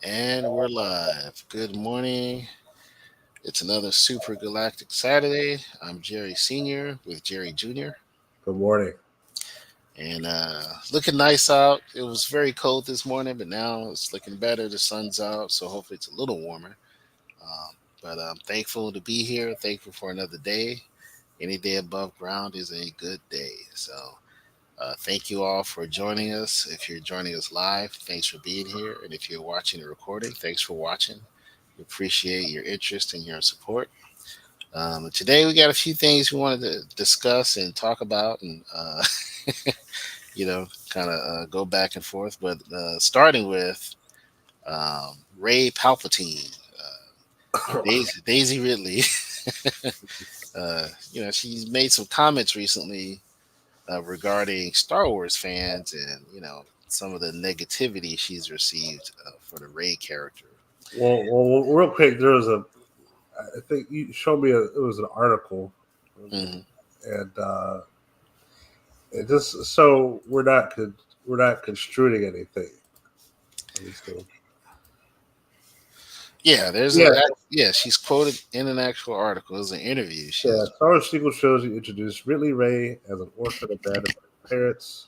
And we're live. Good morning. It's another Super Galactic Saturday. I'm Jerry Sr. with Jerry Jr. Good morning. And looking nice out. It was very cold this morning, but now it's looking better. The sun's out, so hopefully it's a little warmer. But I'm thankful to be here. Thankful for another day. Any day above ground is a good day. So thank you all for joining us. If you're joining us live, thanks for being here. And if you're watching the recording, thanks for watching. We appreciate your interest and your support. Today we got a few things we wanted to discuss and talk about, and kind of go back and forth. But starting with Ray Palpatine, Daisy Ridley. She's made some comments recently regarding Star Wars fans, and some of the negativity she's received for the Ray character. Real quick, there was I think you showed me, it was an article, Hmm. and it just so we're not construing anything. Let me see. Yeah, Yeah, she's quoted in an actual article. It was an interview. yeah. She's Star Wars sequel trilogy introduced Ridley Ray as an orphan abandoned by her parents.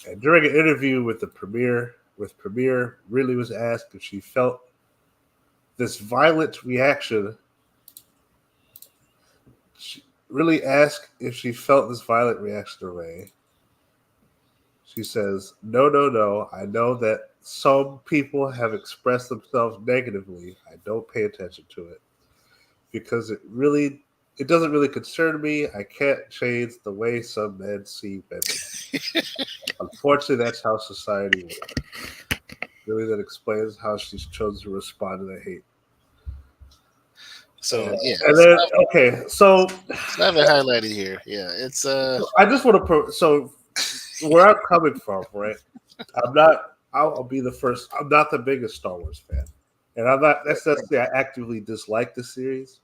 And during an interview with Premiere, Ridley was asked if she felt this violent reaction. She really asked if she felt this violent reaction to Ray. She says, "No, no, no. I know that some people have expressed themselves negatively. I don't pay attention to it because it doesn't really concern me. I can't change the way some men see women. Unfortunately, that's how society works." Really, that explains how she's chosen to respond to the hate. so yeah. And then, okay, So I have it highlighted here. Yeah, it's I just want to so where I'm coming from, right? I'm not. I'll be the first. I'm not the biggest Star Wars fan, and I'm not. That's not to say I actively dislike the series.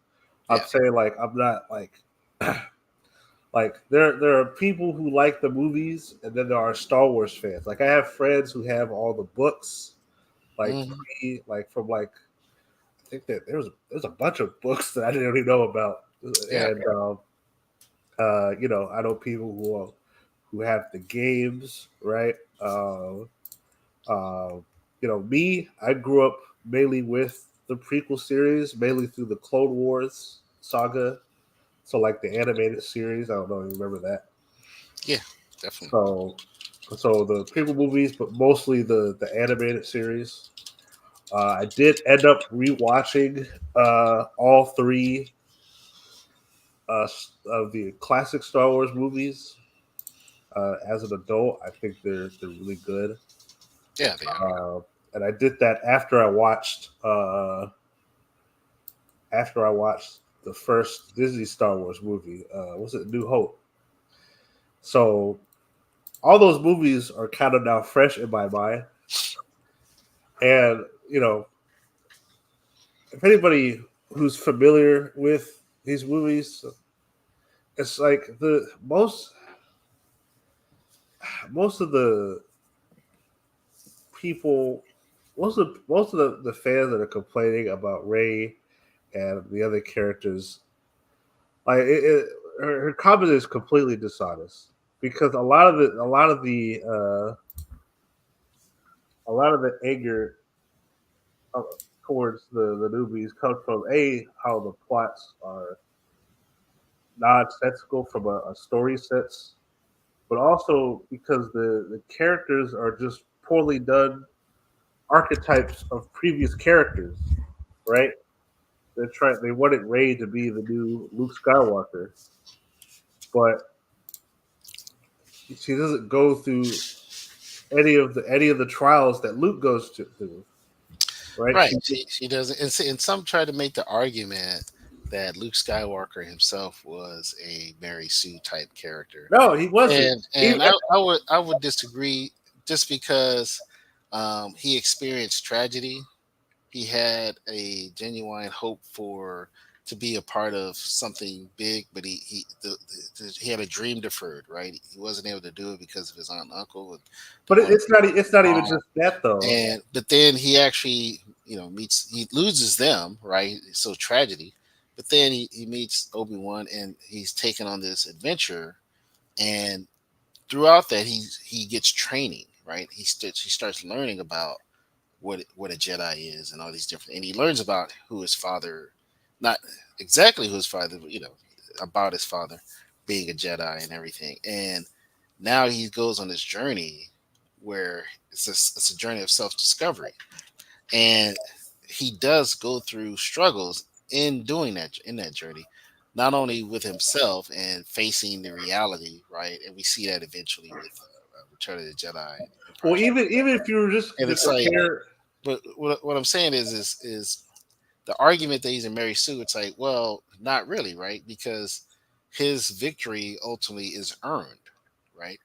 I'm yeah. saying like I'm not like like there are people who like the movies, and then there are Star Wars fans. Like I have friends who have all the books, like Hmm. like from like I think that there's a bunch of books that I didn't even know about, Yeah. and I know people who have the games, right? Uh, me, I grew up mainly with the prequel series, mainly through the Clone Wars saga. So, like the animated series, I don't know if you remember that. Yeah, definitely. So, so the prequel movies, but mostly the animated series. I did end up rewatching all three of the classic Star Wars movies as an adult. I think they're really good. Yeah, they are. Uh, and I did that after I watched the first Disney Star Wars movie. Was it New Hope? So all those movies are kind of now fresh in my mind, and if anybody who's familiar with these movies, it's like the most of the people, most of the fans that are complaining about Ray and the other characters, like her comment is completely dishonest because a lot of the anger uh, towards the newbies comes from how the plots are nonsensical from a story sense, but also because the characters are just poorly done archetypes of previous characters, right? They wanted Ray to be the new Luke Skywalker, but she doesn't go through any of the trials that Luke goes through, right? Right. She doesn't, and some try to make the argument that Luke Skywalker himself was a Mary Sue type character, No, he wasn't. and I would disagree just because he experienced tragedy. He had a genuine hope for to be a part of something big, but he had a dream deferred, right? He wasn't able to do it because of his aunt and uncle and But they wanted to it's not even mom. just that though. And but then he actually, meets he loses them, right? So tragedy. But then he meets Obi-Wan and he's taken on this adventure, and throughout that he gets training, right? He starts learning about what a Jedi is and all these different, and he learns about who his father, not exactly who his father, but about his father being a Jedi and everything. And now he goes on this journey where it's a journey of self discovery, and he does go through struggles in doing that in that journey, not only with himself and facing the reality, right? And we see that eventually with Return of the Jedi and Empire Well, Strikes even if you were just Back. And to it's like, compare, but what I'm saying is the argument that he's in Mary Sue. It's like, well, not really, right? Because his victory ultimately is earned, right?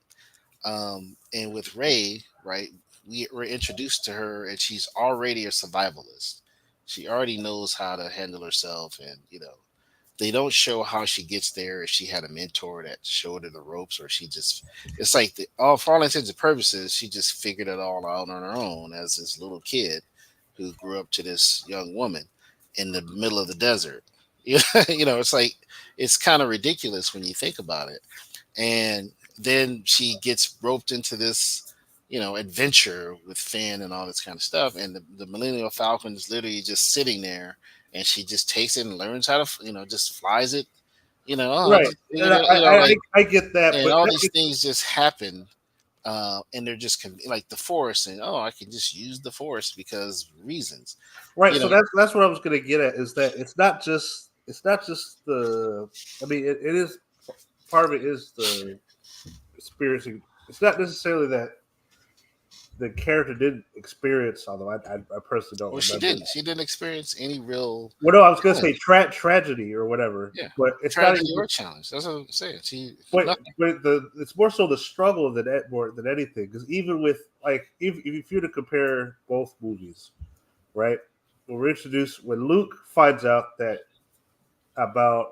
And with Ray, right, we were introduced to her, and she's already a survivalist. She already knows how to handle herself, and they don't show how she gets there. If she had a mentor that showed her the ropes, or she just, it's like all for all intents and purposes, she just figured it all out on her own as this little kid who grew up to this young woman in the middle of the desert. It's like it's kind of ridiculous when you think about it. And then she gets roped into this, adventure with Finn and all this kind of stuff. And the Millennial Falcon is literally just sitting there, and she just takes it and learns how to, just flies it. I right? just figured And it, like, I get that, and but all these things just happen. And they're just like the force, and I can just use the force because reasons, right. you So know. that's what I was going to get at is that it's not just the. I mean, it is part of it is the experiencing. It's not necessarily that the character didn't experience, although I personally don't Well, she remember. didn't. She didn't experience any real Well, no, I was going to say challenge. tragedy or whatever, Yeah, but it's not tragedy even. or challenge. That's what I'm saying. She But nothing. it's more so the struggle than more than anything. Because even with like if you were to compare both movies, right? When we're introduced when Luke finds out that about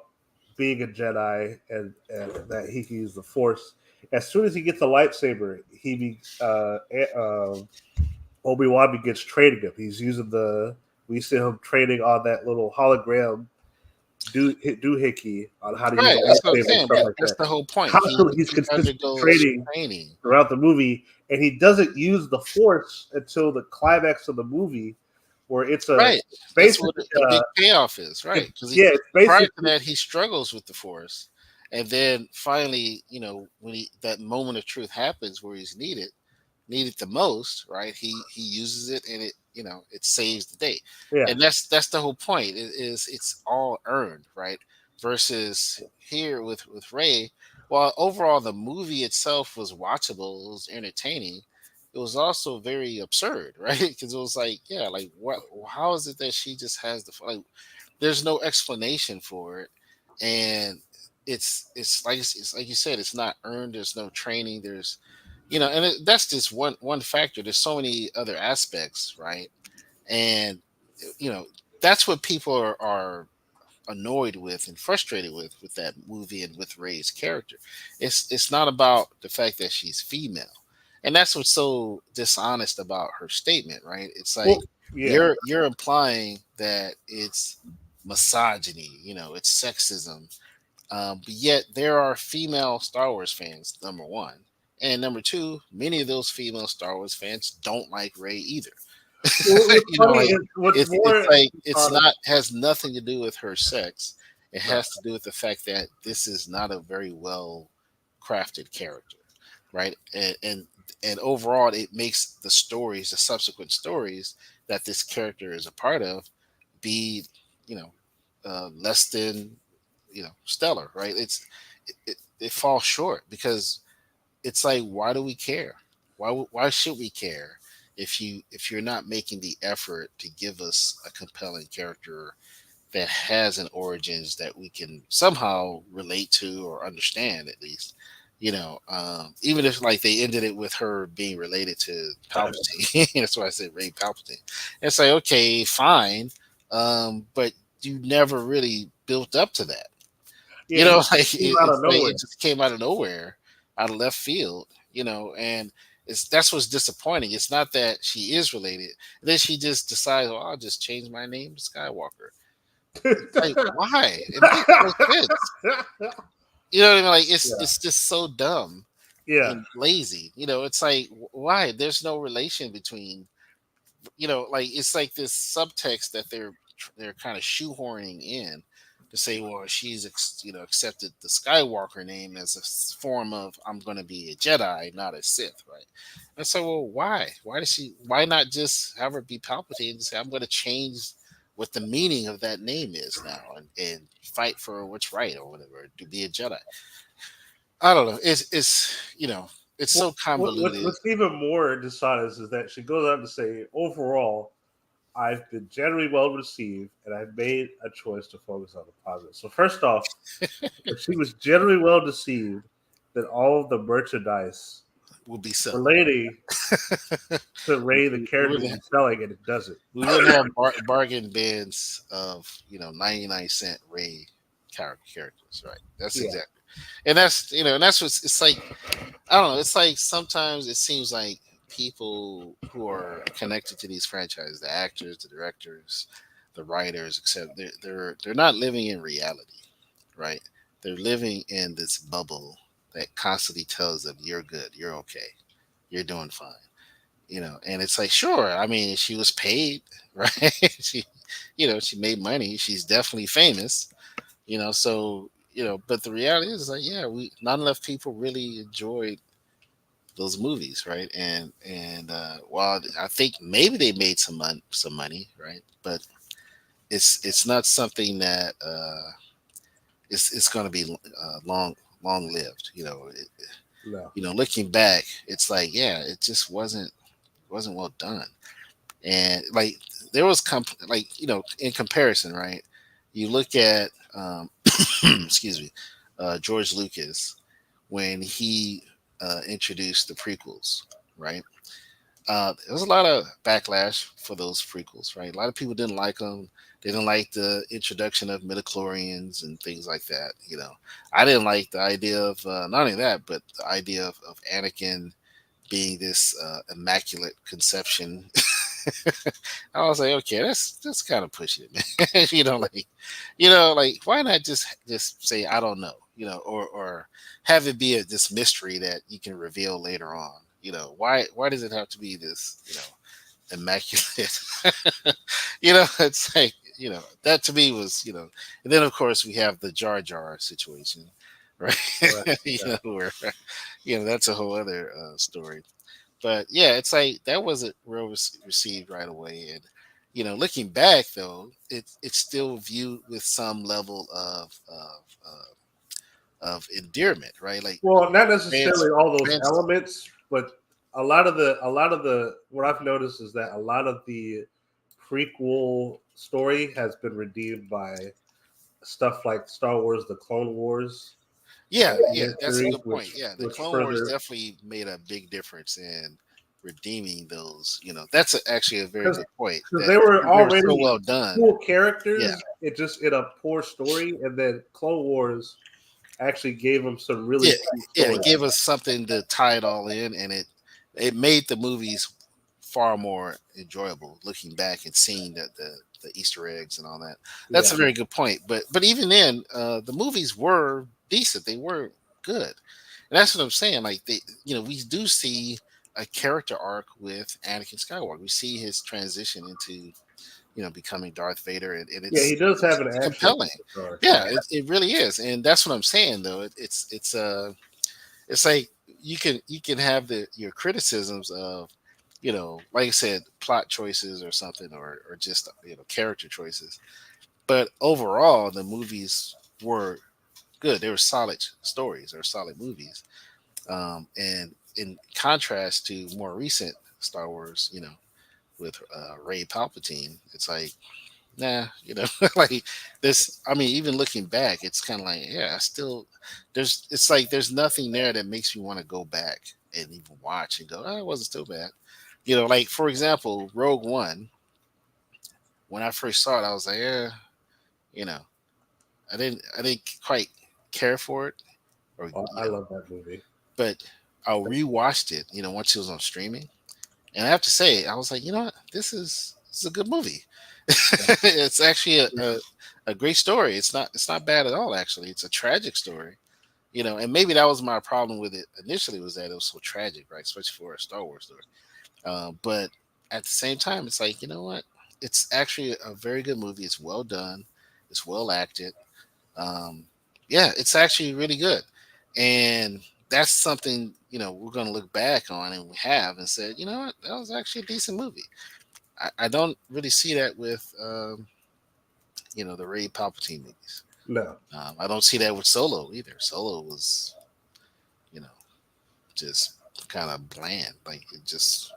being a Jedi and that he can use the Force. As soon as he gets a lightsaber, Obi Wan begins training him. He's using the we see him training on that little hologram doohickey on how to use a Right. That's what I'm lightsaber and saying. stuff But like that's that. the whole point. Constantly, he's He consistently undergoes training training. throughout the movie, and he doesn't use the Force until the climax of the movie, where Right. That's what basically the big payoff is. Right. Because it's prior to basically that, he struggles with the force, and then finally, when that moment of truth happens where he's needed the most, right? He uses it, and it saves the day. yeah. And that's the whole point. It's all earned, right? Versus here with Ray, while overall the movie itself was watchable, it was entertaining. It was also very absurd, right? Because it was like, yeah, like what? How is it that she just has the like? There's no explanation for it, and it's like you said, it's not earned. There's no training. There's and that's just one factor. There's so many other aspects, right? And you know that's what people are annoyed with and frustrated with that movie and with Ray's character. It's not about the fact that she's female, and that's what's so dishonest about her statement, right? It's like Well, yeah. you're implying that it's misogyny, it's sexism, but yet there are female Star Wars fans, number one. And number two, many of those female Star Wars fans don't like Ray either. Well, what's funny Like is what's it's more like it's dishonest. not has nothing to do with her sex. It No. has to do with the fact that this is not a very well crafted character, right? And overall, it makes the subsequent stories that this character is a part of, be you know less than stellar, right? It falls short because it's like, why do we care? Why should we care if you're not making the effort to give us a compelling character that has an origins that we can somehow relate to or understand at least. Even if like they ended it with her being related to Palpatine, that's why I said Ray Palpatine. It's like, okay, fine, but you never really built up to that. Yeah, You he know, just came out of it's like it nowhere. just came out of nowhere, out of left field. And that's what's disappointing. It's not that she is related. Then she just decides, well, I'll just change my name to Skywalker. It's like, why? It makes no sense. You know what I mean? Like Yeah, it's just so dumb yeah, and lazy. It's like why? There's no relation between like it's like this subtext that they're kind of shoehorning in to say, well, she's accepted the Skywalker name as a form of I'm going to be a Jedi, not a Sith, right? And so, well, why? Why does she? Why not just have her be Palpatine and say I'm going to change what the meaning of that name is now and fight for what's right or whatever to be a Jedi? I don't know. It's Well, so convoluted. what's even more dishonest is that she goes on to say, overall, I've been generally well received, and I've made a choice to focus on the positive. So first off, if she was generally well received, then all of the merchandise Will be selling. relating to Ray, the We character, would wouldn't be selling, and it doesn't. we wouldn't have bargain bins of 99 cent Ray characters, right? That's Yeah, exactly, and that's what's it's like. I don't know. It's like sometimes it seems like people who are connected to these franchises, the actors, the directors, the writers, except they're not living in reality, right? They're living in this bubble that constantly tells them you're good, you're okay, you're doing fine. And it's like, sure, I mean, she was paid, right? She made money, she's definitely famous, so but the reality is like, yeah, we not enough people really enjoyed those movies, right? And while I think maybe they made some money, right? But it's not something that it's going to be long lived, no. looking back, it's like, yeah, it just wasn't well done. And like there was like in comparison, right? You look at excuse me, George Lucas when he introduced the prequels, right? There was a lot of backlash for those prequels, right? A lot of people didn't like them. They didn't like the introduction of midichlorians and things like that. I didn't like the idea of not only that, but the idea of Anakin being this immaculate conception. I was like, okay, that's kind of pushing it, man. Like why not just say I don't know, or have it be this mystery that you can reveal later on. Why does it have to be this, immaculate? It's like that to me was and then of course we have the Jar Jar situation, right? Right. Yeah. Where that's a whole other story. But yeah, it's like that wasn't received right away, and looking back though, it's still viewed with some level of endearment, right? Like Well, not necessarily fans, all those fans, elements, but a lot of the what I've noticed is that a lot of the prequel story has been redeemed by stuff like Star Wars: The Clone Wars yeah, yeah, animated that's a series, good point. Yeah, the which Clone Wars further definitely made a big difference in redeeming those. That's actually a very because good point. they were They were so already well done. cool Yeah, characters. It just in a poor story, and then Clone Wars actually gave them some really yeah, cool yeah. It stories. gave us something to tie it all in, and it made the movies far more enjoyable. Looking back and seeing that the Easter eggs and all that. That's Yeah, a very good point. But even then, the movies were decent. They were good, and that's what I'm saying. Like we do see a character arc with Anakin Skywalker. We see his transition into becoming Darth Vader, and yeah, he does have an it's actual compelling. character. Yeah, Yeah, it really is, and that's what I'm saying. Though it's like you can have your criticisms of like I said, plot choices or something, or just character choices. But overall, the movies were good. They were solid stories or solid movies. And in contrast to more recent Star Wars, with Ray Palpatine, it's like, nah, like this. I mean, even looking back, it's kind of like, yeah, I still it's like there's nothing there that makes me want to go back and even watch and go, oh, it wasn't still bad. Like for example, Rogue One. When I first saw it, I was like, yeah. You know, I didn't quite care for it, or Oh, I love that movie. but I rewatched it. Once it was on streaming, and I have to say, I was like, this is a good movie. It's actually a great story. It's not bad at all. Actually, it's a tragic story. And maybe that was my problem with it initially, was that it was so tragic, right? Especially for a Star Wars story. But at the same time, it's like, you know what? It's actually a very good movie. It's well done. It's well acted. Um, yeah, it's actually really good. And that's something, we're going to look back on, and we have, and said, you know what? That was actually a decent movie. I don't really see that with, the Ray Palpatine movies. No. I don't see that with Solo either. Solo was, you know, just kind of bland. Like it just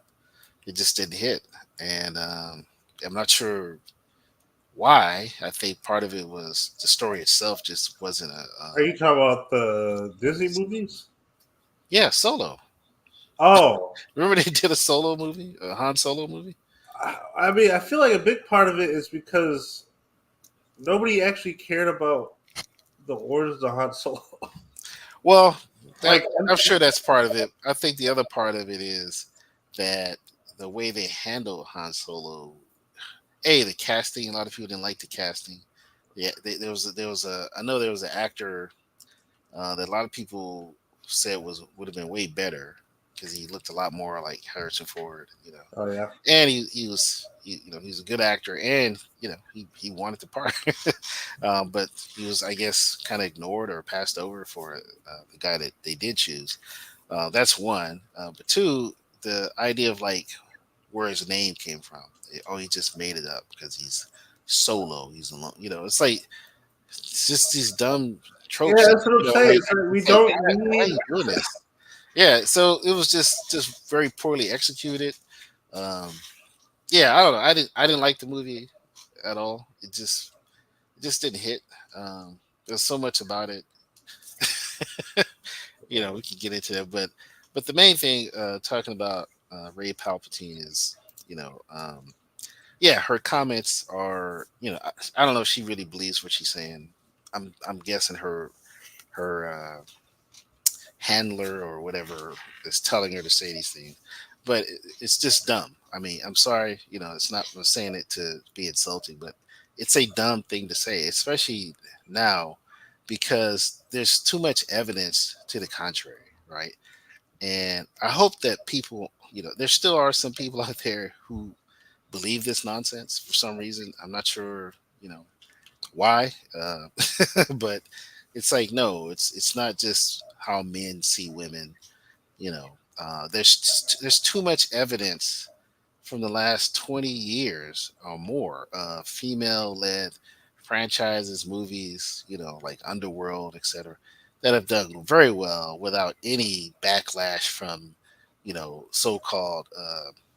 didn't hit. And I'm not sure why. I think part of it was the story itself just wasn't a. Are you talking about the Disney movies? Yeah, Solo. Oh, Remember they did a Solo movie, a Han Solo movie. I mean, I feel like a big part of it is because nobody actually cared about the origins of Han Solo. Well, that like, I'm sure that's part of it. I think the other part of it is that the way they handled Han Solo. The casting. A lot of people didn't like the casting. Yeah, there was a. I know there was an actor that a lot of people said would have been way better because he looked a lot more like Harrison Ford. oh yeah, And he's a good actor, and he wanted the part. But he was, I guess, kind of ignored or passed over for the guy that they did choose. That's one. But two, the idea of like where his name came from. He just made it up because he's solo. He's alone. It's like it's just these dumb yeah. tropes. That's what I'm saying. Like It's like we it's like, don't why are need. you doing this? Yeah. So it was just very poorly executed. Um, yeah, I don't know. I didn't like the movie at all. It just didn't hit. There's so much about it. We could get into that, but the main thing, talking about Ray Palpatine, is yeah, her comments are, I don't know if she really believes what she's saying. I'm guessing her handler or whatever is telling her to say these things, but it's just dumb. I mean, I'm sorry, it's not, I'm saying it to be insulting, but it's a dumb thing to say, especially now, because there's too much evidence to the contrary, right? And I hope that people, there still are some people out there who believe this nonsense for some reason. I'm not sure, why, but it's like, no, it's not just how men see women. There's too much evidence from the last 20 years or more of female-led franchises, movies, like Underworld, etc., that have done very well without any backlash from, so-called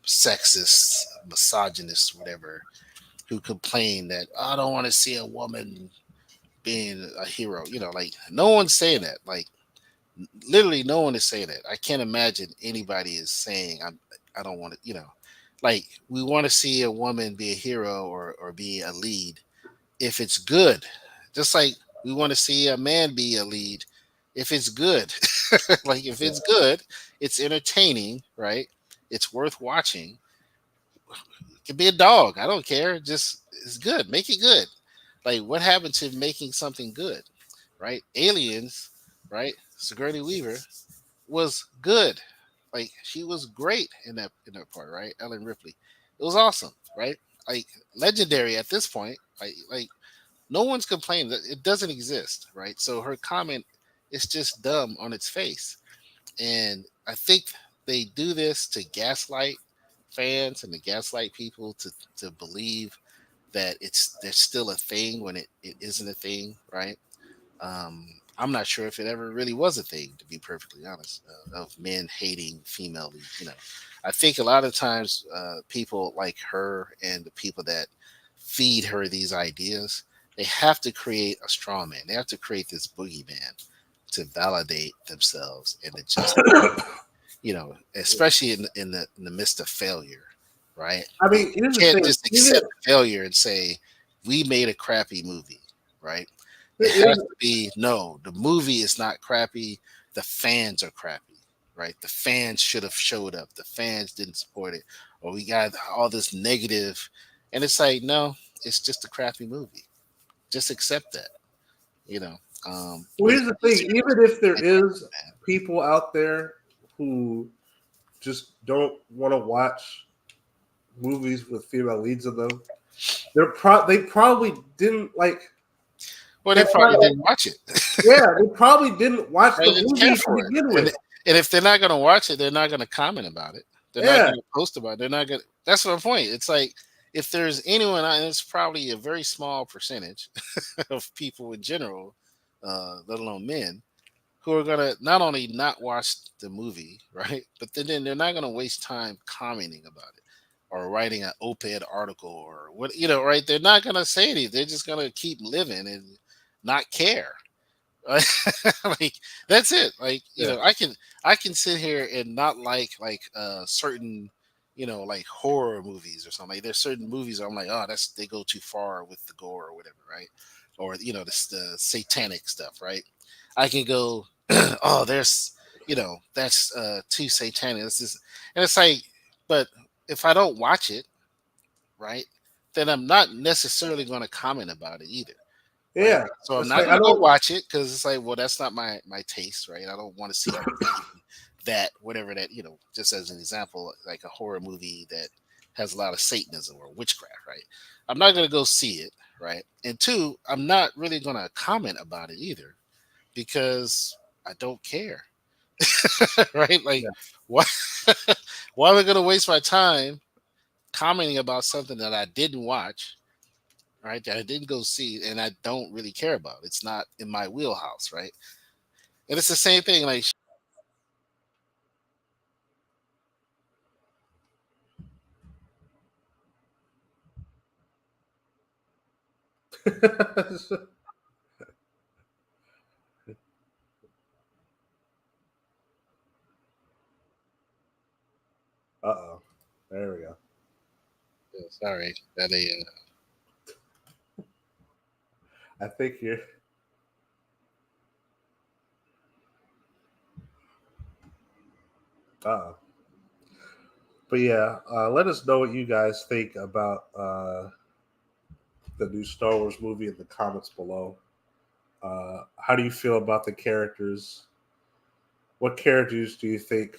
sexist, misogynist, whatever, who complain that, "Oh, I don't want to see a woman being a hero." Like no one's saying that. Like literally, no one is saying that. I can't imagine anybody is saying, I don't want to. Like we want to see a woman be a hero or be a lead if it's good, just like we want to see a man be a lead if it's good. Like if Yeah, it's good, it's entertaining, right? It's worth watching. It could be a dog. I don't care. Just it's good. Make it good. Like what happened to making something good, right? Aliens, right? Sigourney Weaver was good. Like she was great in that part, right? Ellen Ripley. It was awesome, right? Like legendary at this point. Like no one's complaining that it doesn't exist, right? So her comment is just dumb on its face. And I think they do this to gaslight fans and to gaslight people to believe that it's there's still a thing when it isn't a thing, right? I'm not sure if it ever really was a thing, to be perfectly honest, of men hating female. I think a lot of times people like her and the people that feed her these ideas, they have to create a straw man. They have to create this boogeyman to validate themselves and to justify, especially in the midst of failure, right? I You mean, here's the can't thing. just accept failure and say we made a crappy movie. right? It has Yeah, to be no. The movie is not crappy. The fans are crappy, right? The fans should have showed up. The fans didn't support it, or we got all this negative, and it's like no, it's just a crappy movie. Just accept that, you know. well, But here's the it's thing: easier to even if there say is that, people out there who just don't want to watch movies with female leads in them, they probably didn't like. well, they That's probably not, didn't watch it. yeah, they probably didn't watch They the didn't care movie to for it, begin and with. and if they're not gonna watch it, they're not gonna comment about it. They're not Yeah, gonna post about it. They're not gonna. That's my point. It's like if there's anyone, and it's probably a very small percentage of people in general, let alone men, who are gonna not only not watch the movie, right, but then they're not gonna waste time commenting about it or writing an op-ed article or what right? They're not gonna say anything. They're just gonna keep living and not care. Like that's it. Like yeah, I can sit here and not like certain like horror movies or something. Like there's certain movies I'm like, oh, they go too far with the gore or whatever, right? Or the satanic stuff, right? I can go, oh, that's too satanic. This is, and it's like, but if I don't watch it, right, then I'm not necessarily going to comment about it either, right? yeah. So I'm It's not like gonna I go don't. watch it because it's like, well, that's not my taste, right? I don't want to see everything that whatever that just as an example, like a horror movie that has a lot of Satanism or witchcraft, right? I'm not gonna go see it, right? And two, I'm not really gonna comment about it either because I don't care, right? Like, Yeah, why? Why am I gonna waste my time commenting about something that I didn't watch, right? That I didn't go see and I don't really care about. It's not in my wheelhouse, right? And it's the same thing. Like, uh-oh. There we go. sorry, that a I think you're. Uh-oh. But yeah, let us know what you guys think about the new Star Wars movie in the comments below. How do you feel about the characters? What characters do you think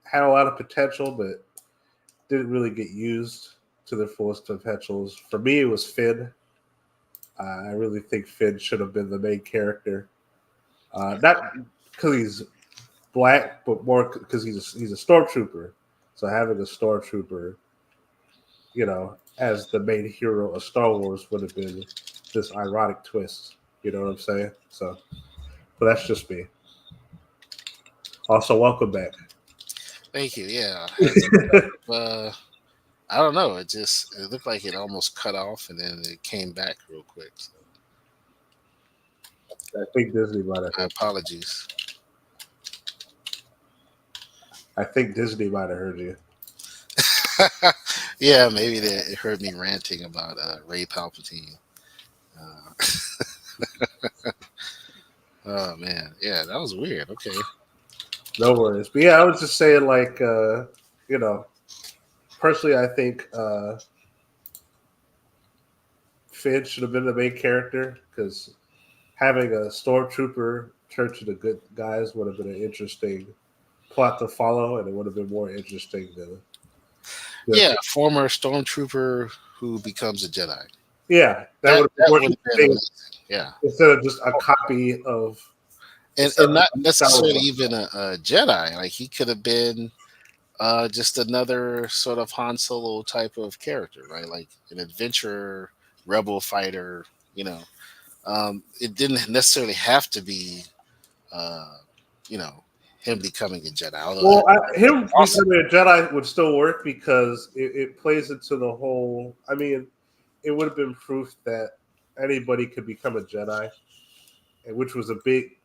had a lot of potential but didn't really get used to their fullest potentials? For me, it was Finn. I really think Finn should have been the main character. Not because he's black, but more because he's a stormtrooper. So having a stormtrooper, as the main hero of Star Wars would have been this ironic twist. You know what I'm saying? So, but that's just me. Also, welcome back. thank you. Yeah, I had some I don't know. It looked like it almost cut off and then it came back real quick. So I think Disney might have my heard. apologies. I think Disney might have heard you. Yeah, maybe they heard me ranting about Ray Palpatine. Uh, oh man, yeah, that was weird. Okay. No worries. But yeah, I was just saying, like, you know, personally, I think Finn should have been the main character because having a stormtrooper turn to the good guys would have been an interesting plot to follow, and it would have been more interesting than Yeah, just former stormtrooper who becomes a Jedi. yeah, that would That have been that more would have been interesting amazing. Yeah, instead of just a copy of instead and of not necessarily Star even a Jedi. Like he could have been just another sort of Han Solo type of character, right? Like an adventurer, rebel fighter. You know, it didn't necessarily have to be, uh, you know, him becoming a Jedi. Although Well, that'd be him awesome. becoming a Jedi would still work because it plays into the whole. I mean, it would have been proof that anybody could become a Jedi, and which was a big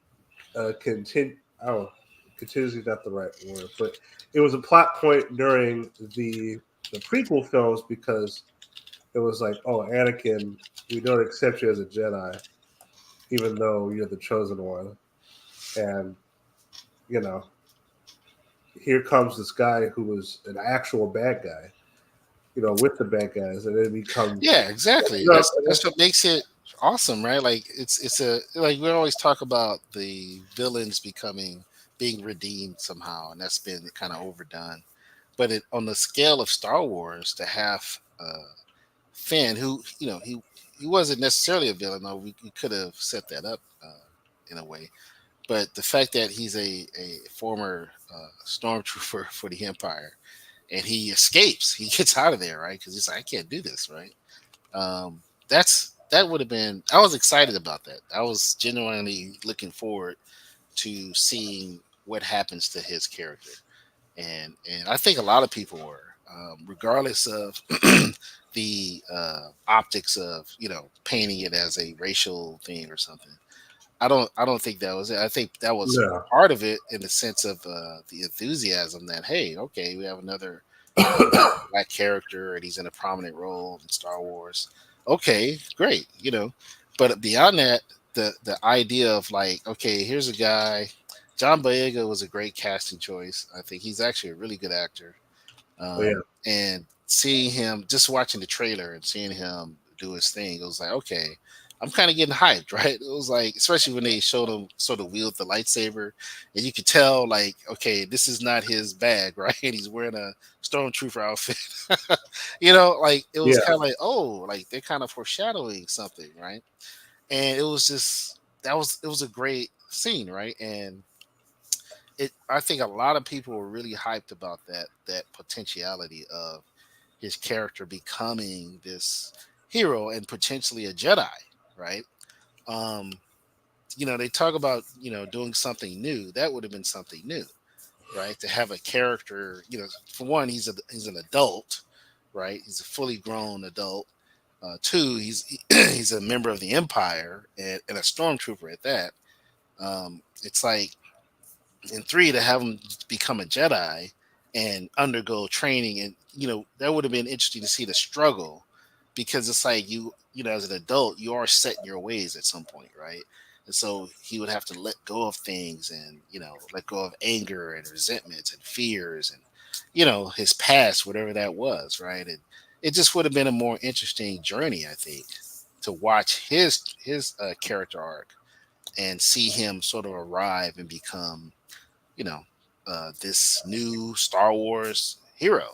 Oh, contingency is not the right word, but it was a plot point during the prequel films because it was like, oh, Anakin, we don't accept you as a Jedi. even though you're the chosen one. And you know, here comes this guy who was an actual bad guy, with the bad guys, and it becomes, Yeah, exactly. you know, That's what makes it awesome, right? Like it's a like we always talk about the villains becoming being redeemed somehow, and that's been kind of overdone. But on the scale of Star Wars, to have Finn, who he wasn't necessarily a villain, though we could have set that up in a way. But the fact that he's a former stormtrooper for the Empire, and he escapes, he gets out of there, right? Because he's like, I can't do this, right? That would have been. I was excited about that. I was genuinely looking forward to seeing what happens to his character, and I think a lot of people were, regardless of the optics of painting it as a racial thing or something. I don't think that was it. I think that was yeah. part of it in the sense of the enthusiasm that, hey, okay, we have another black character and he's in a prominent role in Star Wars. Okay, great, But beyond that, the idea of like, okay, here's a guy. John Boyega was a great casting choice. I think he's actually a really good actor. Oh yeah. And seeing him, just watching the trailer and seeing him do his thing, it was like, okay, I'm kind of getting hyped, right? It was like, especially when they showed him sort of wield the lightsaber, and you could tell, like, okay, this is not his bag, right? He's wearing a stormtrooper outfit. Like it was Yeah. kind of like, oh, like they're kind of foreshadowing something, right? And it was just it was a great scene, right? And I think a lot of people were really hyped about that potentiality of his character becoming this hero and potentially a Jedi, right? Um, they talk about doing something new. That would have been something new, right? To have a character, for one, he's an adult, right? He's a fully grown adult. Two, he's a member of the Empire and a stormtrooper at that. It's like, and three, to have him become a Jedi and undergo training, and that would have been interesting to see the struggle, because it's like as an adult you are set in your ways at some point, right? And so he would have to let go of things, and let go of anger and resentments and fears, and his past, whatever that was, right? And it just would have been a more interesting journey, I think, to watch his character arc and see him sort of arrive and become you know, this new Star Wars hero,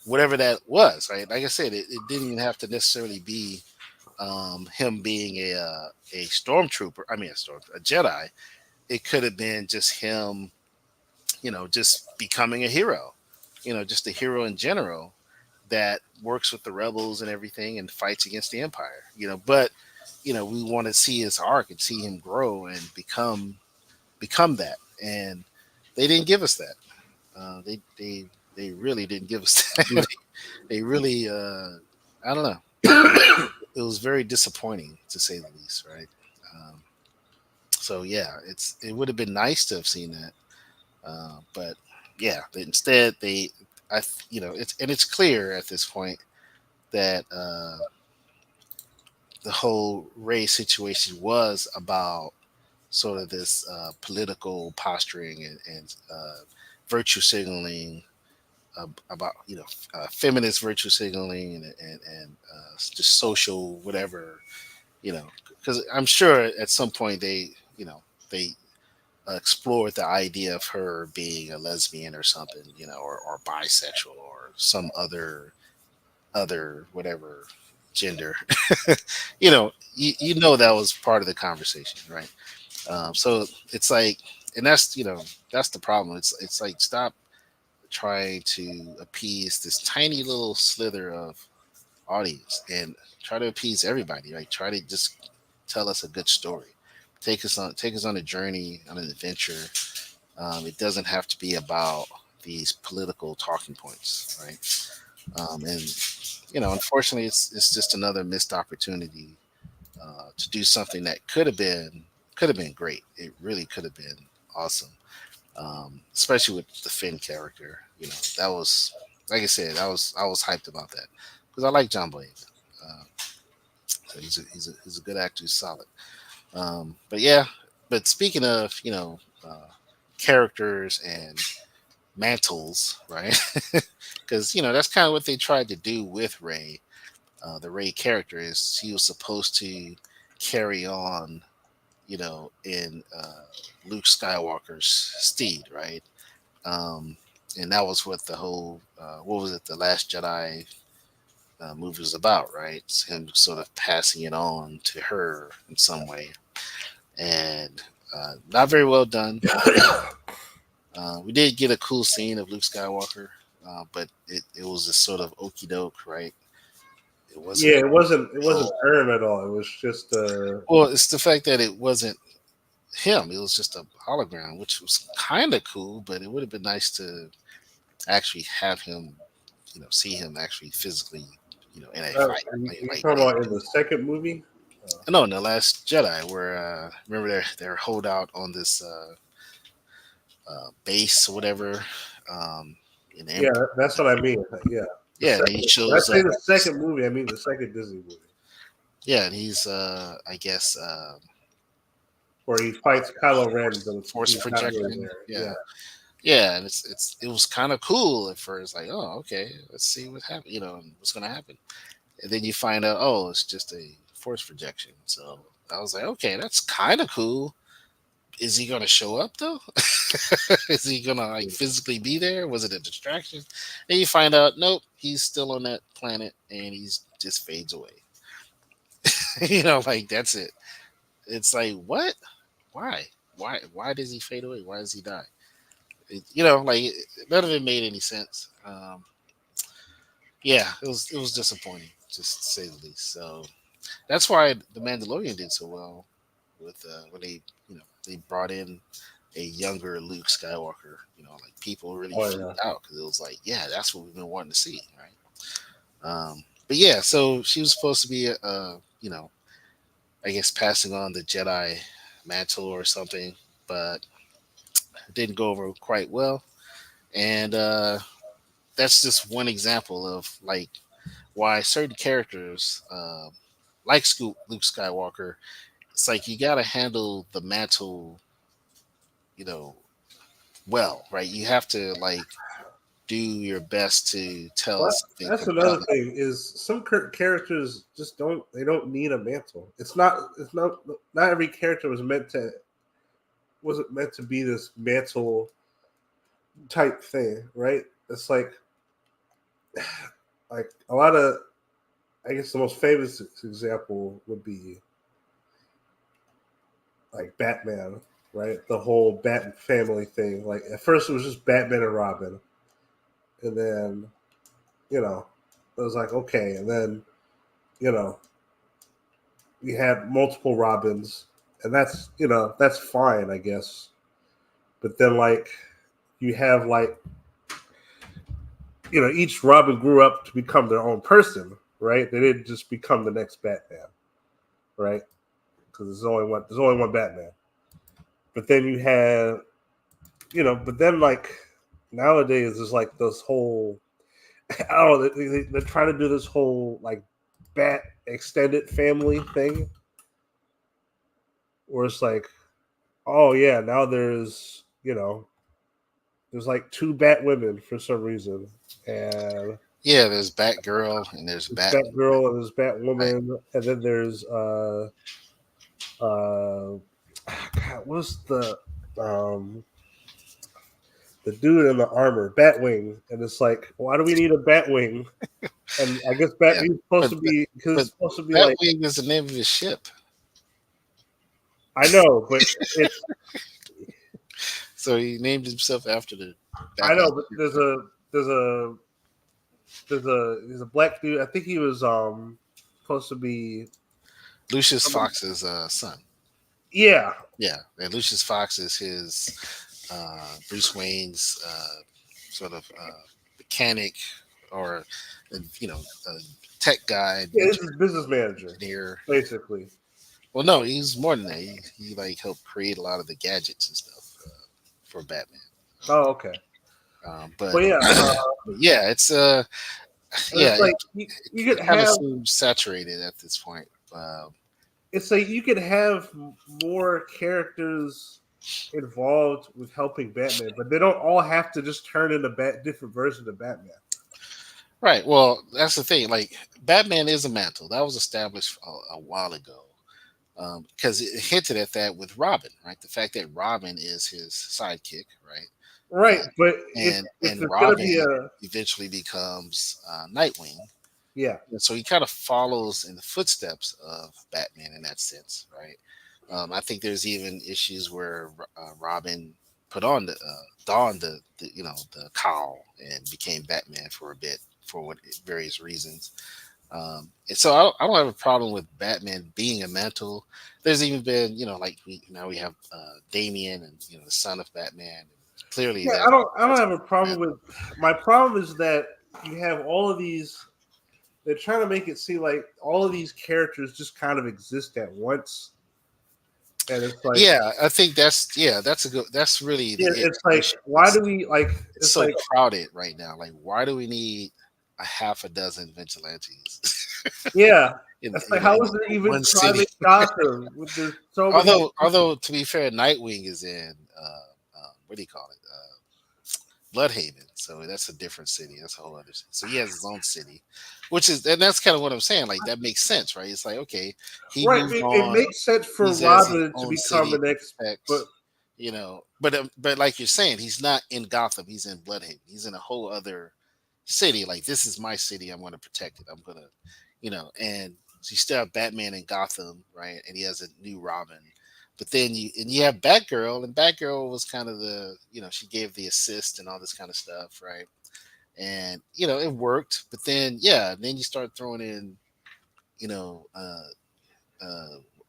whatever that was, right? Like I said, it didn't even have to necessarily be him being a stormtrooper. I mean, a Jedi. It could have been just him, just becoming a hero. Just a hero in general that works with the rebels and everything and fights against the Empire. But we want to see his arc and see him grow and become that, and they didn't give us that. They really didn't give us that. They really, I don't know. It was very disappointing to say the least, right? Um, so yeah, it would have been nice to have seen that, but yeah, instead it's clear at this point that the whole Ray situation was about sort of this political posturing and virtue signaling, about feminist virtue signaling, and just social whatever, because I'm sure at some point they explored the idea of her being a lesbian or something, or bisexual or some other whatever gender. That was part of the conversation, right? So it's like, and that's the problem. It's like, stop trying to appease this tiny little slither of audience and try to appease everybody. Like, try to just tell us a good story. Take us on a journey, on an adventure. It doesn't have to be about these political talking points, right? And unfortunately, it's just another missed opportunity to do something that could have been great. It really could have been awesome, especially with the Finn character. That was, like I said, I was hyped about that because I like John Boyega. So he's a good actor, he's solid. But yeah, but speaking of characters and mantles, right? Because that's kind of what they tried to do with Ray. The Ray character is he was supposed to carry on, in Luke Skywalker's steed, right? Um, and that was what the whole what was it, the Last Jedi movie was about, right? It's him sort of passing it on to her in some way, and not very well done. We did get a cool scene of Luke Skywalker, but it was a sort of okey doke, right? It Yeah, wasn't. it wasn't Oh, earned at all. It was just well, it's the fact that it wasn't him. It was just a hologram, which was kind of cool, but it would have been nice to actually have him, see him actually physically, in a fight, you like talking they about in do. the second movie? No, in the Last Jedi, where remember they're holed out on this base or whatever, in the Yeah, Empire. that's what I mean. Yeah, the Yeah, and he second. When I shows say up. the second movie, I mean the second Disney movie Yeah, and he's I guess where he fights Kylo Ren, but force he's not really projection. there. Yeah, Yeah, yeah, and it was kind of cool at first. Like, oh, okay, let's see what happens. And what's gonna happen, and then you find out, oh, it's just a force projection. So I was like, okay, that's kind of cool. Is he gonna show up though? Is he gonna like physically be there? Was it a distraction? And you find out, nope, he's still on that planet, and he's just fades away. Like that's it. It's like what? Why? Why does he fade away? Why does he die? Like none of it made any sense. Yeah, it was disappointing, just to say the least. So that's why the Mandalorian did so well with when they brought in a younger Luke Skywalker. Like people really oh flipped yeah. out because it was like, yeah, that's what we've been wanting to see, right? But yeah, so she was supposed to be I guess passing on the Jedi mantle or something, but it didn't go over quite well. And that's just one example of like why certain characters, like Luke Skywalker, it's like you got to handle the mantle, you know, well, right? You have to like do your best to tell Well, something that's another compelling. thing is some characters just don't need a mantle. It's not every character wasn't meant to be this mantle type thing, right? It's like a lot of, I guess the most famous example would be like Batman, right? The whole Bat family thing. Like at first it was just Batman and Robin, and then you know it was like okay, and then you know you had multiple Robins, and that's fine, I guess. But then like you have like each Robin grew up to become their own person, right? They didn't just become the next Batman, right? Because there's only one Batman. But then you have but then like nowadays there's like this whole I don't know they're trying to do this whole like Bat extended family thing where it's like oh yeah now there's like two Bat women for some reason and Yeah, there's Batgirl and there's there's Batgirl and there's Right. Batwoman and then there's uh God, what's um the dude in the armor, Batwing, and it's like, why do we need a Batwing? And I guess Yeah, Batwing's supposed but to be because but it's supposed to be like Batwing is the name of his ship, I know, but it's so he named himself after the I Batman. know, but there's a black dude. I think he was supposed to be Lucius somebody. Fox's son. Yeah, Yeah, and Lucius Fox is his Bruce Wayne's sort of mechanic or you know uh, tech guy, yeah, adventure he's his business manager, engineer. basically. Well, no, he's more than that. He like helped create a lot of the gadgets and stuff for Batman. Oh, okay. But But yeah, yeah, it's and yeah, it's it, like you it could kind of have seems saturated at this point. it's like you could have more characters involved with helping Batman, but they don't all have to just turn into different versions of Batman. Right. Well, that's the thing. Like Batman is a mantle that was established a while ago, because it hinted at that with Robin, right? The fact that Robin is his sidekick, right? Right, Uh, but if and there's gonna Robin be a eventually becomes Nightwing, yeah and so he kind of follows in the footsteps of Batman in that sense, right? I think there's even issues where Robin put on donned the the cowl and became Batman for a bit for what various reasons. And so I don't have a problem with Batman being a mantle. There's even been, like now we have Damian and the son of Batman. Clearly, yeah I don't that's have a problem with. My problem is that you have all of these. They're trying to make it seem like all of these characters just kind of exist at once, and it's like yeah. I think that's a good. That's really it's the like issue. why do we like? It's It's so like crowded right now. Like, why do we need a half a dozen vigilantes yeah, in it's like how in is there even one crime city? in Gotham? There's so many. Although to be fair, Nightwing is in what do you call it? Bloodhaven. So that's a different city. That's a whole other city. So he has his own city, which is and that's kind of what I'm saying. Like that makes sense, right? It's like okay, he Right, moved it on. makes sense for He's has his Robin to own become city the to next, but protect. But like you're saying, he's not in Gotham. He's in Bloodhaven. He's in a whole other city. Like this is my city. I'm going to protect it. I'm gonna, and so you still have Batman in Gotham, right? And he has a new Robin. But then you have Batgirl, and Batgirl was kind of she gave the assist and all this kind of stuff, right? And it worked. But then then you start throwing in, you know, uh,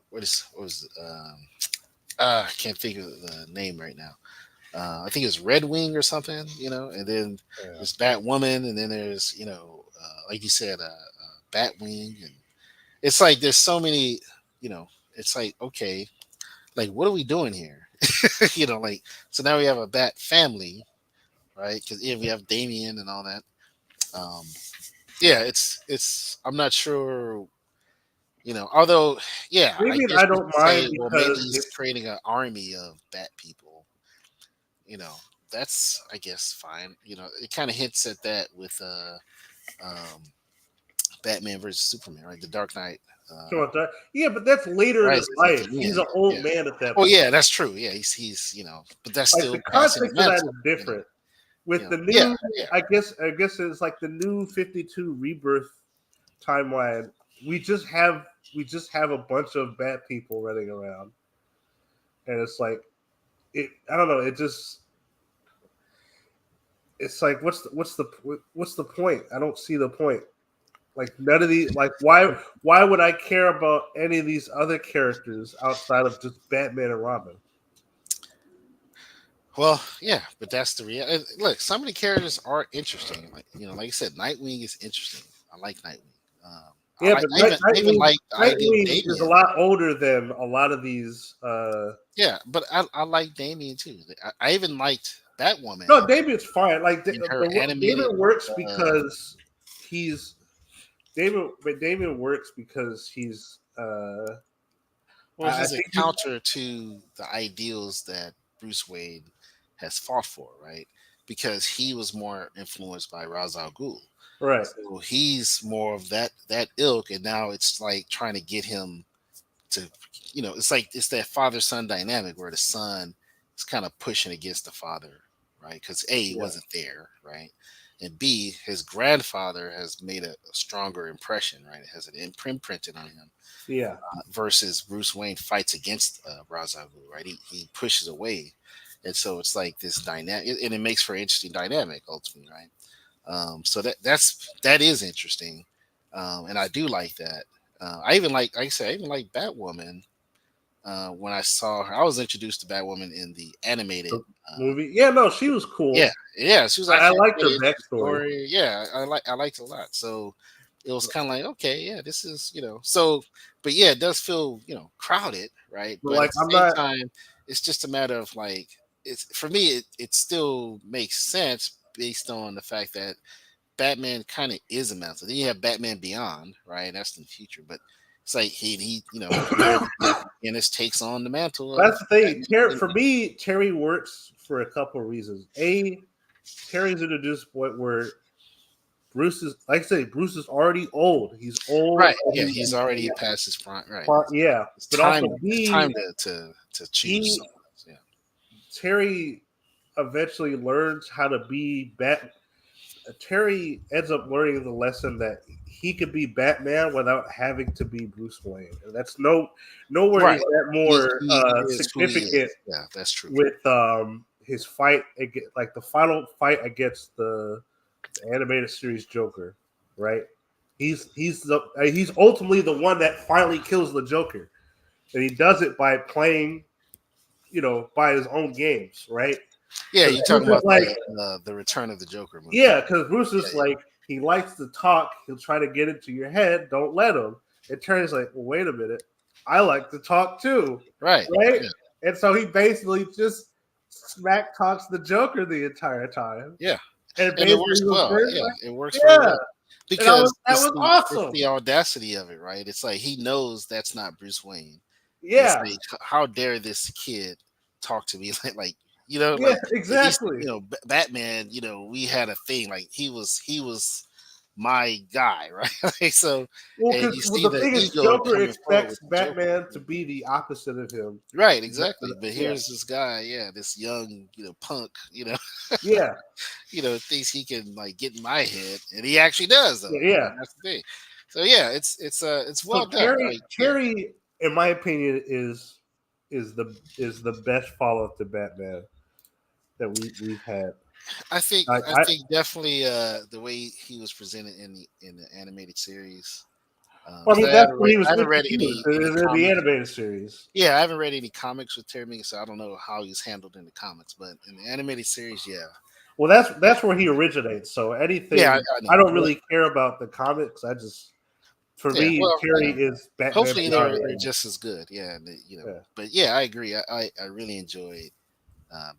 what was I can't think of the name right now. I think it's Red Wing or something, and then yeah. there's Batwoman, and then there's like you said, Batwing, and it's like there's so many, you know, it's like okay, like what are we doing here? Like so now we have a Bat family, right? Because we have Damien and all that. Um, yeah, it's I'm not sure. Although, yeah, I Maybe guess I you don't could mind say, well, maybe because he's creating an army of Bat people. You know, that's I guess fine. It kind of hints at that with um, Batman versus Superman, right? The Dark Knight yeah, but that's later in his Rises at life. the He's end. an old Yeah. man at that Oh point. yeah, that's true. Yeah, he's but that's Like the still passing the context of that mantle. is different. With the Yeah, new, yeah. I guess it's like the new 52 rebirth timeline. We just have we just have a bunch of bad people running around, and it's like I don't know. It's like what's the point? I don't see the point. Like none of the like why would I care about any of these other characters outside of just Batman and Robin? Well, yeah, but that's the real. Look, some of the characters are interesting. Like you said, Nightwing is interesting. I like Nightwing. I Yeah, like. but I even like the idea of Nightwing is a Damien. lot older than a lot of these. Yeah, but I like Damien too. I even liked No, Batwoman David's fine. Like in her animated. David works Uh, because he's David, but David works because he's. well, I he's a think he's counter to the ideals that Bruce Wayne has fought for, right? Because he was more influenced by Ra's al Ghul. right. So he's more of that ilk, and now it's like trying to get him to, it's like it's that father son dynamic where the son is kind of pushing against the father, right? Because A, he Yeah, wasn't there, right? And B, his grandfather has made a stronger impression, right? It has an imprinted on him yeah, versus Bruce Wayne fights against Ra's al Ghul, right? He pushes away. And so it's like this dynamic, and it makes for an interesting dynamic ultimately, right? So that is interesting, and I do like that. I even like I said, I even like Batwoman. When I saw her, I was introduced to Batwoman in the animated. the movie. Yeah, no, she was Yeah, cool. yeah, she was I actually a liked her really interesting backstory. story. Yeah, I liked it a lot. So it was kind of like okay, yeah, this is so, but yeah, it does feel crowded, right? But But like, at I'm the same not. time, it's just a matter of like it's for me. It still makes sense based on the fact that Batman kind of is a mountain. Then you have Batman Beyond, right? That's in the future, but It's like he here Guinness takes on the mantle of That's the thing. Batman. For me, Terry works for a couple of reasons. A, Terry's introduced a point where Bruce is, like I say, Bruce is already old. He's old. Right. Yeah, he's already past his prime. Right. Yeah, It's but time. also It's time B, to choose he someone else. Yeah. Terry eventually learns how to be Bat. Terry ends up learning the lesson that he could be Batman without having to be Bruce Wayne. And that's nowhere is Right. that He more he is who he significant is. Yeah, that's true. with his fight like the final fight against the animated series Joker, right? He's ultimately the one that finally kills the Joker, and he does it by playing, by his own games, right? Yeah, Because you talking Bruce is about like, the Return of the Joker movie. yeah, because Bruce Yeah, is like, he likes to talk. He'll try to get into your head. Don't let him. And Terry's like, well, wait a minute. I like to talk too, right. right? Yeah, And so he basically just smack talks the Joker the entire time, yeah, and and it basically works was well. very Yeah, like, it works very yeah. well And because that was it's awesome. the audacity of it, right? It's like he knows that's not Bruce Wayne, and it's Yeah, like how dare this kid talk to me like yeah, like at least exactly. Batman. We had a thing like he was my guy, right? Like, so, Well, and because you see the the thing is, ego Joker coming forward expects with the Joker. Batman to be the opposite of him. Right, exactly. But Yeah, here's this guy, yeah, this young, punk, yeah, thinks he can like get in my head, and he actually does, though. yeah. That's the thing. So yeah, it's So well done. Like, yeah, Terry, in my opinion, is the best follow up to Batman that we've had. I I think definitely the way he was presented in the animated series. well, I 'Cause mean, that's what he I was haven't read introduced any in the comics. animated series. Yeah, I haven't read any comics with Terry Meeks, so I don't know how he's handled in the comics. But in the animated series, yeah, Well, that's where he originates. So yeah, anything, I I know. don't Well, really care about the comics. I just, for yeah, me, well, Terry is Batman hopefully Beyond they're right just as good. Yeah, and now. but yeah, I agree. I really enjoyed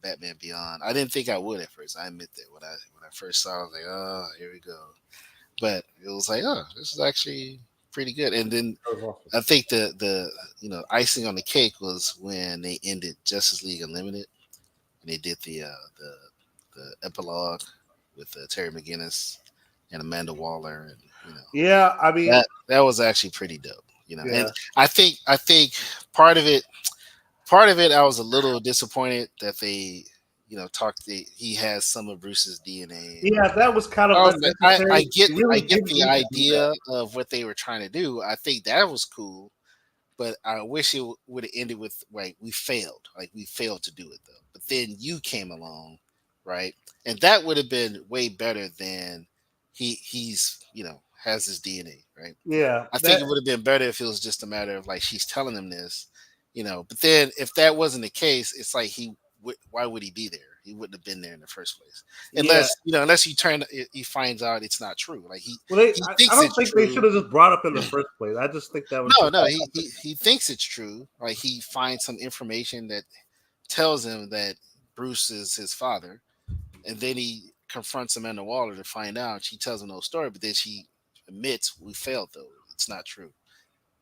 Batman Beyond. I didn't think I would at first. I admit that when I first saw, it, I was like, oh, here we go. But it was like, oh, this is actually pretty good. And then That was awesome. I think the icing on the cake was when they ended Justice League Unlimited and they did the epilogue with Terry McGinnis and Amanda Waller, and Yeah, I mean, that was actually pretty dope. And yeah, I think part of it part of it, I was a little disappointed that they, talked. He has some of Bruce's DNA. yeah, that was kind of I was like, unnecessary. He I really get didn't the need to do that. idea of what they were trying to do. I think that was cool, but I wish it would have ended with like we failed, to do it though. But then you came along, right, and that would have been way better than he's has his DNA, right. Yeah, I think that it would have been better if it was just a matter of like she's telling him this, But then if that wasn't the case, it's like why would he be there? He wouldn't have been there in the first place, yeah. unless he finds out it's not true. Like Well, he I thinks don't it's think they true. should have just brought up in the first place. I just think that was No, just no, he thinks it's true. Like he finds some information that tells him that Bruce is his father, and then he confronts Amanda Waller to find out. She tells him no story, but then she admits we failed though. It's not true,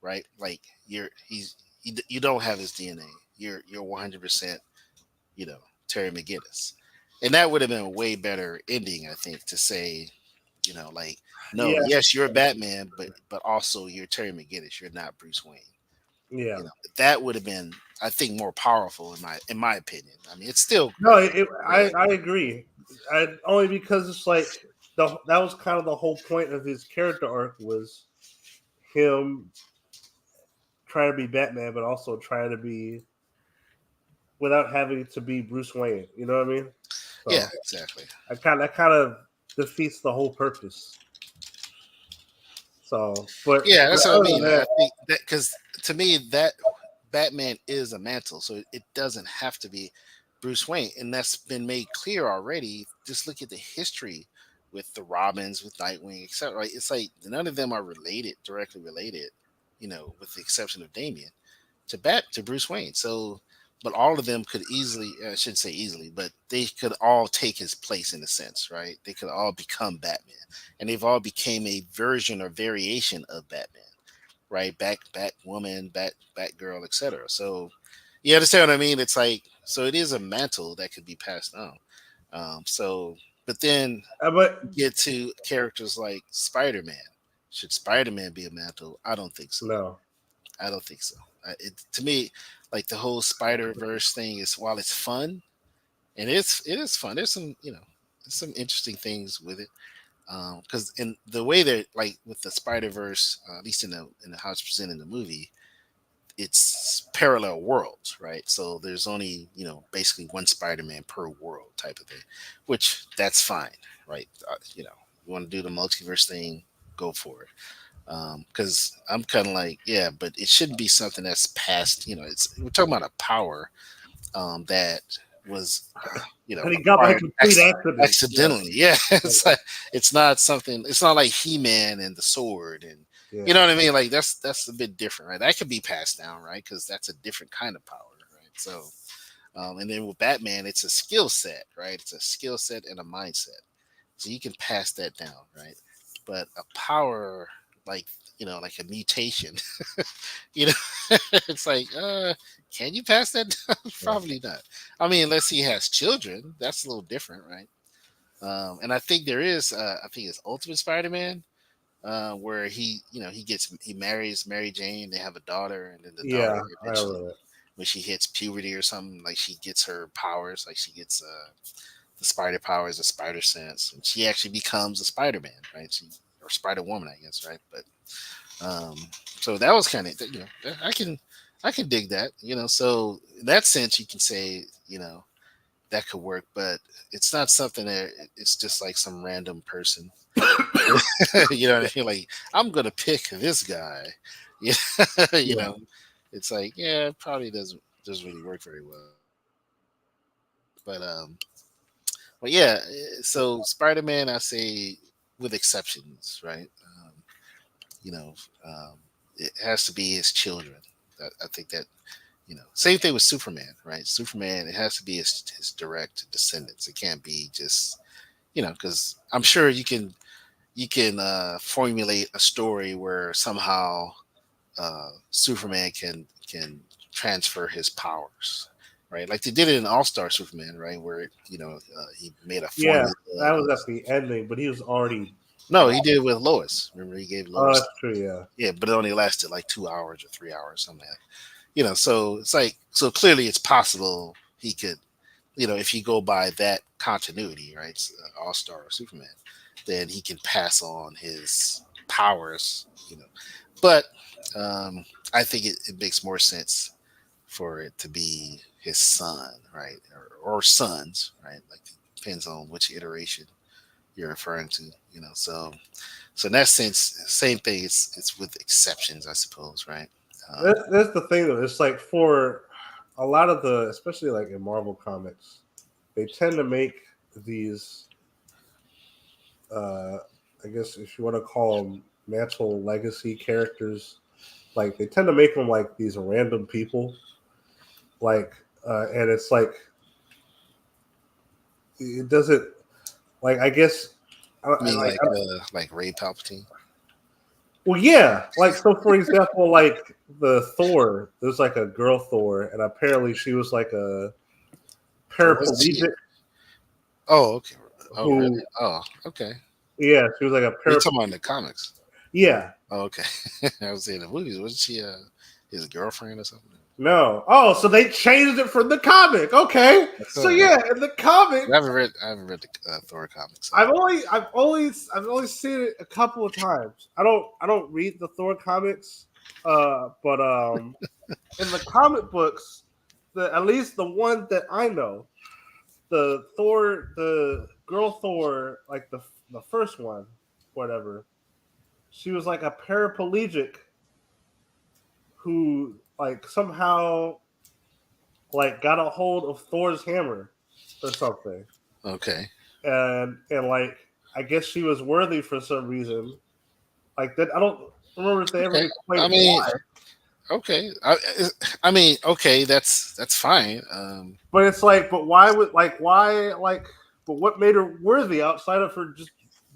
right? Like you don't have his DNA. You're 100%, Terry McGinnis, and that would have been a way better ending, I think, to say, like no, yeah, yes, you're Batman, but also you're Terry McGinnis. You're not Bruce Wayne. yeah. That would have been, I think, more powerful in my opinion. I mean, it's still No, great. I agree. Only because it's like that was kind of the whole point of his character arc was him trying to be Batman, but also trying to be without having to be Bruce Wayne. You know what I mean? Yeah, So exactly. I kind of defeats the whole purpose. So, Yeah, but that's what I other than mean. I that, think that because to me that Batman is a mantle, so it doesn't have to be Bruce Wayne, and that's been made clear already. Just look at the history with the Robins, with Nightwing, etc. Right? It's like none of them are directly related, with the exception of Damien to Bruce Wayne. So, but all of them could easily, I shouldn't say easily, but they could all take his place in a sense, right? They could all become Batman, and they've all became a version or variation of Batman, right? Woman, back girl, etc. So you understand what I mean? It's like, so it is a mantle that could be passed down. So, but then But you get to characters like Spider Man. Should Spider Man be a mantle? I don't think so. no, I don't think so. To me, like the whole Spider Verse thing is, while it's fun, and it is fun. There's some, there's some interesting things with it. Because in the way that, like with the Spider Verse, at least in the how it's presented in the movie, it's parallel worlds, right? So there's only, basically one Spider-Man per world type of thing, which that's fine, right? You want to do the multiverse thing, go for it. Because I'm kind of like, yeah, but it shouldn't be something that's past. It's we're talking about a power that was, and he got by acquired complete accident. Yeah, accidentally. Yeah, it's not something. It's not like He-Man and the sword, and you yeah, know what I mean. Like that's a bit different, right? That could be passed down, right? Because that's a different kind of power, right? So, and then with Batman, it's a skill set, right? It's a skill set and a mindset, so you can pass that down, right? But a power like, like a mutation, you know, it's like, can you pass that down? yeah, Probably not. I mean, unless he has children, that's a little different, right? And I think there is, I think it's Ultimate Spider-Man, where he marries Mary Jane. They have a daughter, and then the daughter yeah. I eventually, remember that. when she hits puberty or something, like she gets her powers, like she gets the spider powers, the spider sense, and she actually becomes a Spider-Man, right? Or Spider Woman, I guess, right? But um, so that was kind of, I can dig that, So in that sense, you can say, that could work, but it's not something that it's just like some random person. You know what I mean? Like, I'm gonna pick this guy. Yeah, you Yeah, know, it's like, yeah, it probably doesn't really work very well. But yeah, so Spider Man, I say, with exceptions, right? You know, it has to be his children. I think that, same thing with Superman, right? Superman, it has to be his direct descendants. It can't be just, because I'm sure you can formulate a story where somehow Superman can transfer his powers, right? Like they did it in All Star Superman, right? Where he made a yeah. formula. That was at the ending, but he was already No, gone. he did it with Lois. Remember, he gave Oh, Lois. that's true. Yeah, Yeah, but it only lasted like 2 hours or 3 hours, something like that. So it's like, so clearly it's possible he could, if you go by that continuity, right? All Star or Superman, then he can pass on his powers, But I think it makes more sense for it to be his son, right? Or sons, right? Like, depends on which iteration you're referring to, So in that sense, same thing. It's with exceptions, I suppose, right? Um, that's the thing though. It's like for a lot of the, especially like in Marvel comics, they tend to make these. Uh, I guess if you want to call them mantle legacy characters, like they tend to make them like these random people, like, and it's like it doesn't like I guess I I mean, like like Ray Palpatine. well yeah like so for example like the Thor there's like a girl Thor and apparently she was like a Oh, was she? paraplegic Oh, okay. Oh, really? who Oh, okay. yeah she was like a Are you para talking about in the comics? yeah Oh, okay. I was saying the movies. Wasn't she his girlfriend or something? no oh so they changed it from the comic okay I so thought. yeah in the comic I haven't read the Thor comics. So. I've only seen it a couple of times. I don't read the Thor comics, but in the comic books, at least the one that I know, the Thor, the girl Thor, like the first one, whatever. She was like a paraplegic who like somehow like got a hold of Thor's hammer or something, Okay. and like I guess she was worthy for some reason. Like that, I don't remember if they ever Okay. I explained mean, why. okay. I mean, okay. That's fine. But it's like, but why would like why like, but what made her worthy outside of her just?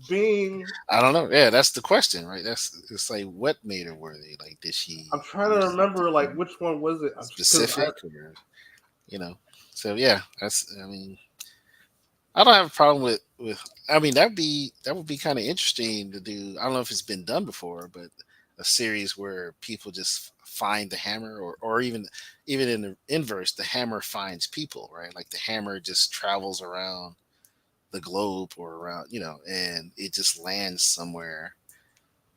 being. I don't know. Yeah, that's the question, right? That's it's like what made her worthy. Like, did I'm she trying do to remember like something which one was it because I. specific, or you know? So yeah, that's. I mean, I don't have a problem with. I mean, that would be kind of interesting to do. I don't know if it's been done before, but a series where people just find the hammer, or even in the inverse, the hammer finds people, right? Like the hammer just travels around the globe or around, and it just lands somewhere,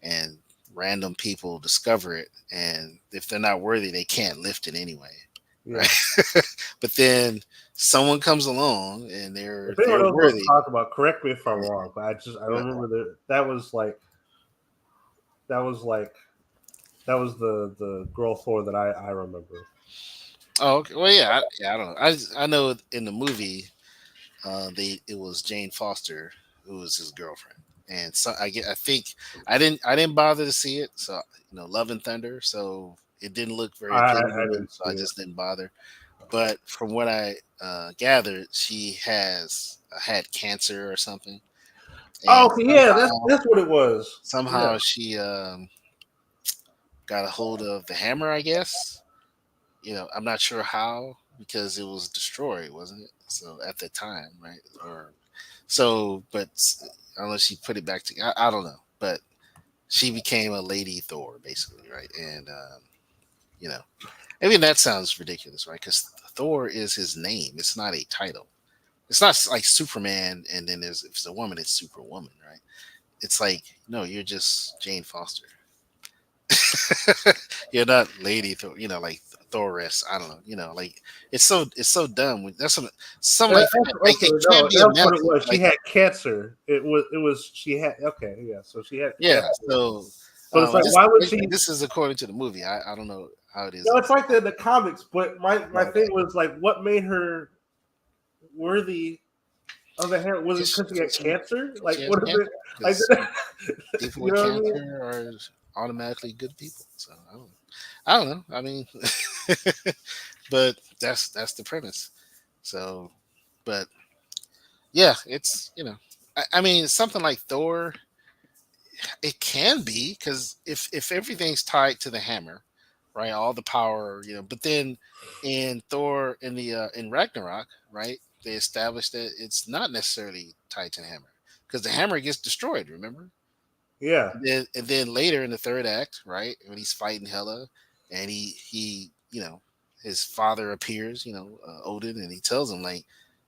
and random people discover it, and if they're not worthy, they can't lift it anyway, right? Yeah. But then someone comes along and If they're anyone they're knows what I'm worthy. talking about, correct me if I'm Yeah. wrong, but I Right. remember that was like that was the girl Thor that I remember. Oh, okay. Well, yeah, yeah. I don't know. I know in the movie, it was Jane Foster who was his girlfriend, and so I think I didn't bother to see it. So Love and Thunder, so it didn't look very I appealing to me, didn't so see I it. just didn't bother. But from what I gathered, she has had cancer or something, Oh, and okay, yeah, that's what it was. Yeah, somehow she got a hold of the hammer, I guess. I'm not sure how, because it was destroyed, wasn't it? So at the time, right? Or so, but unless she put it back together, I don't know. But she became a Lady Thor, basically, right? And you know, I mean that sounds ridiculous, right? Because Thor is his name; it's not a title. It's not like Superman, and then if it's a woman, it's Superwoman, right? It's like, no, you're just Jane Foster. You're not Lady Thor, like Thoress. I don't know, like it's so dumb. That's something like that's that. Like okay. it can No, be a that's what it mantle. was. She Like, had cancer. It was she had okay, yeah. So she had yeah. cancer, So but it's like this why would like, she? this is according to the movie. I don't know how it is No, in it's like the comics. But my right. thing was like, what made her worthy of the hair? Was it Because because she had cancer? Like, she has what is it? cancer. Like, Because people you with know what I mean? cancer are automatically good people. So I don't know. I mean, but that's the premise. So, but yeah, it's I mean, something like Thor, it can be, because if everything's tied to the hammer, right? All the power, But then in Thor, in Ragnarok, right? They established that it's not necessarily tied to the hammer, because the hammer gets destroyed. Remember? Yeah, And then later in the third act, right, when he's fighting Hela, and his father appears, Odin, and he tells him, like,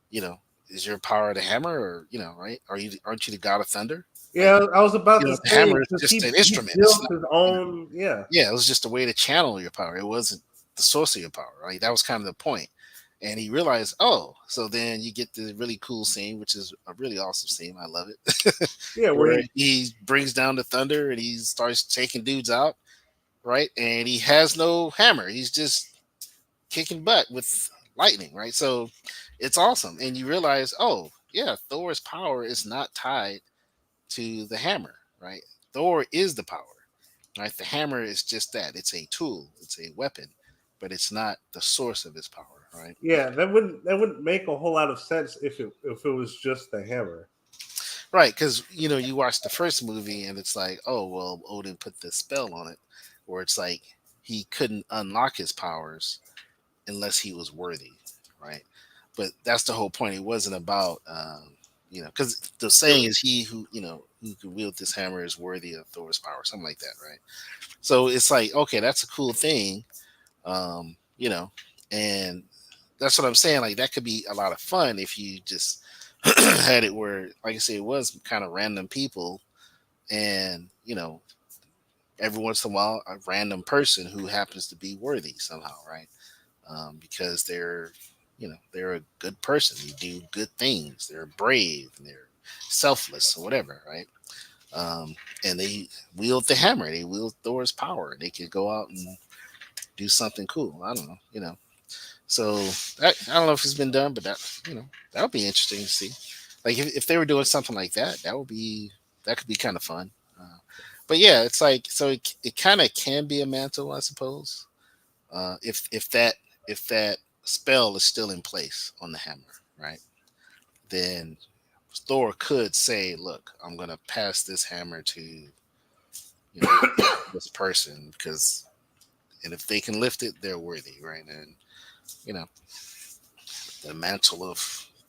you know, is your power the hammer, or right? Aren't you the god of thunder? Like, yeah. I was about to the say hammer is because just an he instrument. It's built not, his you know, own. Yeah, yeah, it was just a way to channel your power. It wasn't the source of your power, right? That was kind of the point. And he realized, oh, so then you get the really cool scene, which is a really awesome scene. I love it, yeah. Where where he he brings down the thunder and he starts taking dudes out, right? And he has no hammer. He's just kicking butt with lightning, right? So it's awesome. And you realize, oh, yeah, Thor's power is not tied to the hammer, right? Thor is the power, right? The hammer is just that. It's a tool, it's a weapon, but it's not the source of his power, right? yeah, that wouldn't make a whole lot of sense if it was just the hammer. Right, because you watch the first movie and it's like, oh well, Odin put this spell on it, where it's like he couldn't unlock his powers unless he was worthy, right? But that's the whole point. It wasn't about, because the saying is, he who can wield this hammer is worthy of Thor's power, something like that, right? So it's like, okay, that's a cool thing, um, you know, and that's what I'm saying. Like, that could be a lot of fun if you just had it where, like I say, it was kind of random people, and every once in a while, a random person who happens to be worthy somehow, right? Because they're a good person. They do good things. They're brave and they're selfless or whatever, right? And they wield the hammer. They wield Thor's power. They could go out and do something cool. I don't know, So I don't know if it's been done, but that would be interesting to see. Like, if they were doing something like that, that could be kind of fun. But yeah, it's like, so it kind of can be a mantle, I suppose. If that spell is still in place on the hammer, right? Then Thor could say, "Look, I'm gonna pass this hammer to you know this person because, and if they can lift it, they're worthy, right?" And you know, the mantle of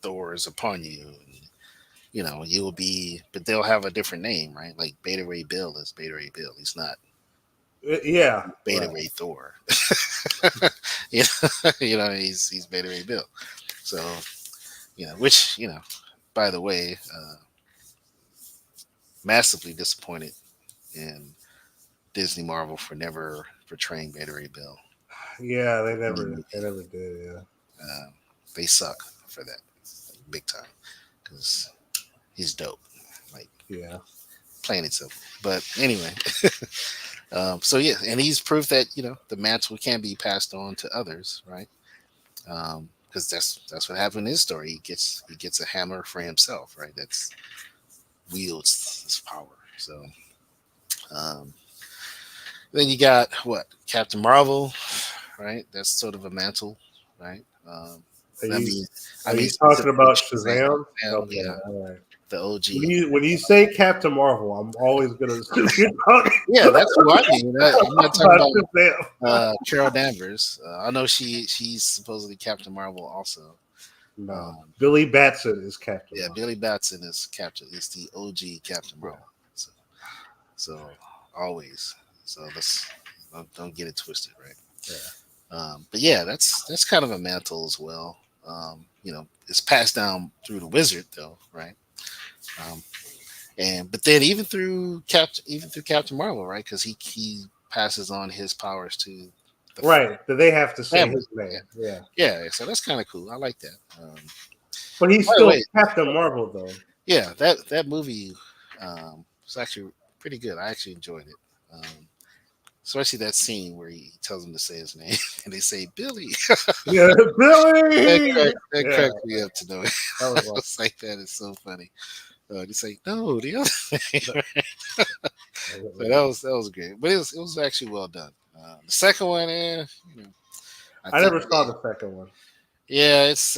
Thor is upon you, and you will be, but they'll have a different name, right? Like Beta Ray Bill is Beta Ray Bill. He's not Yeah, Beta right. Ray Thor. He's Beta Ray Bill. So which by the way, massively disappointed in Disney Marvel for never portraying Beta Ray Bill Yeah, they in any never, they movie. never did. Yeah, Uh, they suck for that, like, big time, because he's dope, like yeah. plain and simple. But anyway, so yeah, and he's proof that the mantle can be passed on to others, right? Because that's what happened in his story. He gets a hammer for himself, right? That's wields his power. So um, then you got what Captain Marvel, right? That's sort of a mantle, right? Are I you mean, I are mean you talking specifically about Shazam, Shazam? Okay, yeah, all right. the When OG. you say Captain Marvel, I'm always gonna assume you're talking Yeah, that's who I mean. I'm not talking about about Shazam. Carol Danvers. I know she's supposedly Captain Marvel also. No, Um, Billy Batson is Captain yeah, Marvel. Billy Batson is the OG Captain Yeah, Marvel. So always. So let's don't get it twisted, right? yeah. But yeah, that's kind of a mantle as well. It's passed down through the wizard though, right? Um, and but then even through Captain Marvel, right? Because he passes on his powers to the Right, but they have to say family. his name. Yeah, Yeah, so that's kind of cool. I like that. but he's By the still way, Captain Marvel, though. yeah, that movie was actually pretty good. I actually enjoyed it. Especially that scene where he tells them to say his name and they say Billy. Yeah, that, Billy. that Yeah, cracked me up to know it. that I was awesome. was like, that is so funny. Just like, no, the other thing. So that was great, but it was actually well done. The second one, I I think never saw the second one. yeah, it's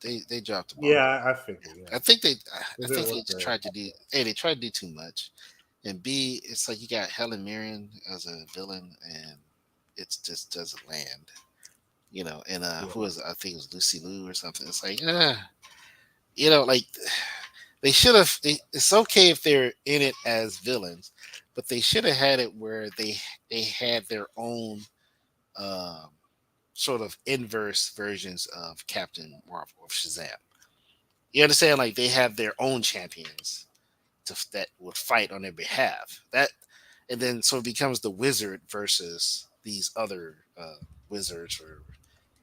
they dropped the ball. Yeah, I figured. Yeah, I think they I it didn't think look they great. tried to do they tried to do too much, and B, it's like you got Helen Mirren as a villain, and it just doesn't land. And who Yeah. was I think it was Lucy Liu or something. It's like like they should have. It's okay if they're in it as villains, but they should have had it where they had their own um, sort of inverse versions of Captain Marvel of Shazam. You understand? Like they have their own champions that would fight on their behalf. And then so it becomes the wizard versus these other wizards or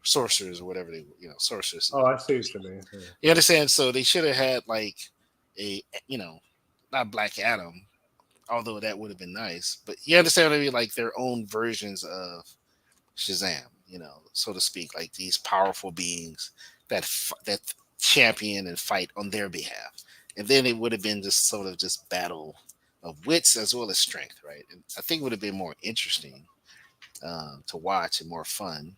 sorcerers or whatever they sorcerers. Oh, I see what you mean. Yeah. You understand? So they should have had like a not Black Adam, although that would have been nice. But you understand what I mean? Like their own versions of Shazam, so to speak, like these powerful beings that champion and fight on their behalf. And then it would have been just sort of just battle of wits as well as strength, right? And I think it would have been more interesting to watch and more fun.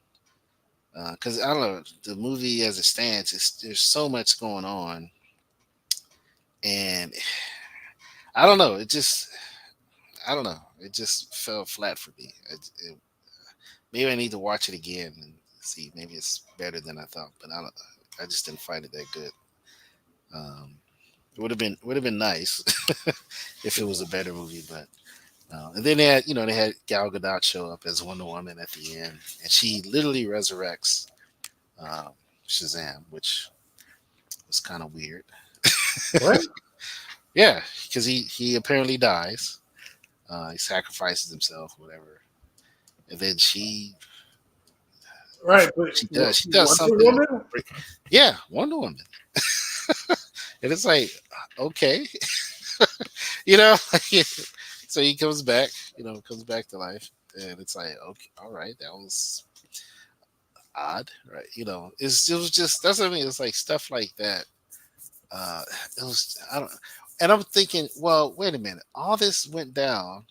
Because I don't know, the movie as it stands, there's so much going on, and I don't know. I don't know. It just fell flat for me. Maybe I need to watch it again and see. Maybe it's better than I thought, but I don't. I just didn't find it that good. Um, it would have been nice if it was a better movie, but and then they had Gal Gadot show up as Wonder Woman at the end, and she literally resurrects um, Shazam, which was kind of weird. What? Yeah, because he apparently dies. He sacrifices himself, whatever, and then I Right, forget but what she does Wonder something. Woman. Yeah, Wonder Woman. And it's like, okay, like, so he comes back to life, and it's like, okay, all right, that was odd, right? It was just that's what I mean. It's like stuff like that. Uh, it was I don't, and I'm thinking, well, wait a minute, all this went down.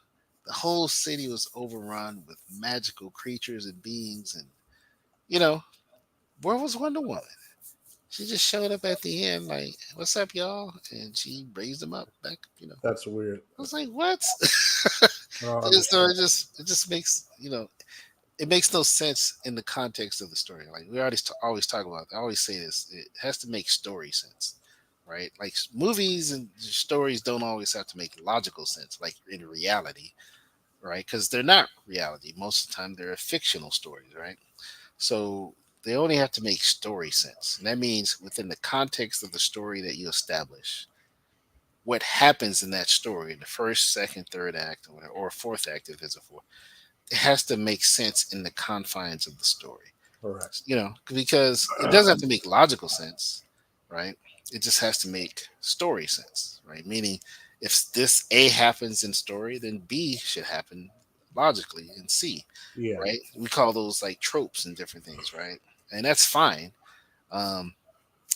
The whole city was overrun with magical creatures and beings, and you know, where was Wonder Woman? She just showed up at the end, like, "What's up, y'all?" And she raised them up back. That's weird. I was like, "What?" I don't So understand. it just makes it makes no sense in the context of the story. Like we always talk about. I always say this. It has to make story sense, right? Like movies and stories don't always have to make logical sense, like in reality, right? Because they're not reality. Most of the time, they're fictional stories, right? So they only have to make story sense. And that means within the context of the story that you establish, what happens in that story, in the first, second, third act, or whatever, or fourth act if there's a fourth, it has to make sense in the confines of the story. Correct. Because it doesn't have to make logical sense, right? It just has to make story sense, right? Meaning, if this A happens in story, then B should happen logically in C, Yeah. right? We call those like tropes and different things, right? And that's fine. Um,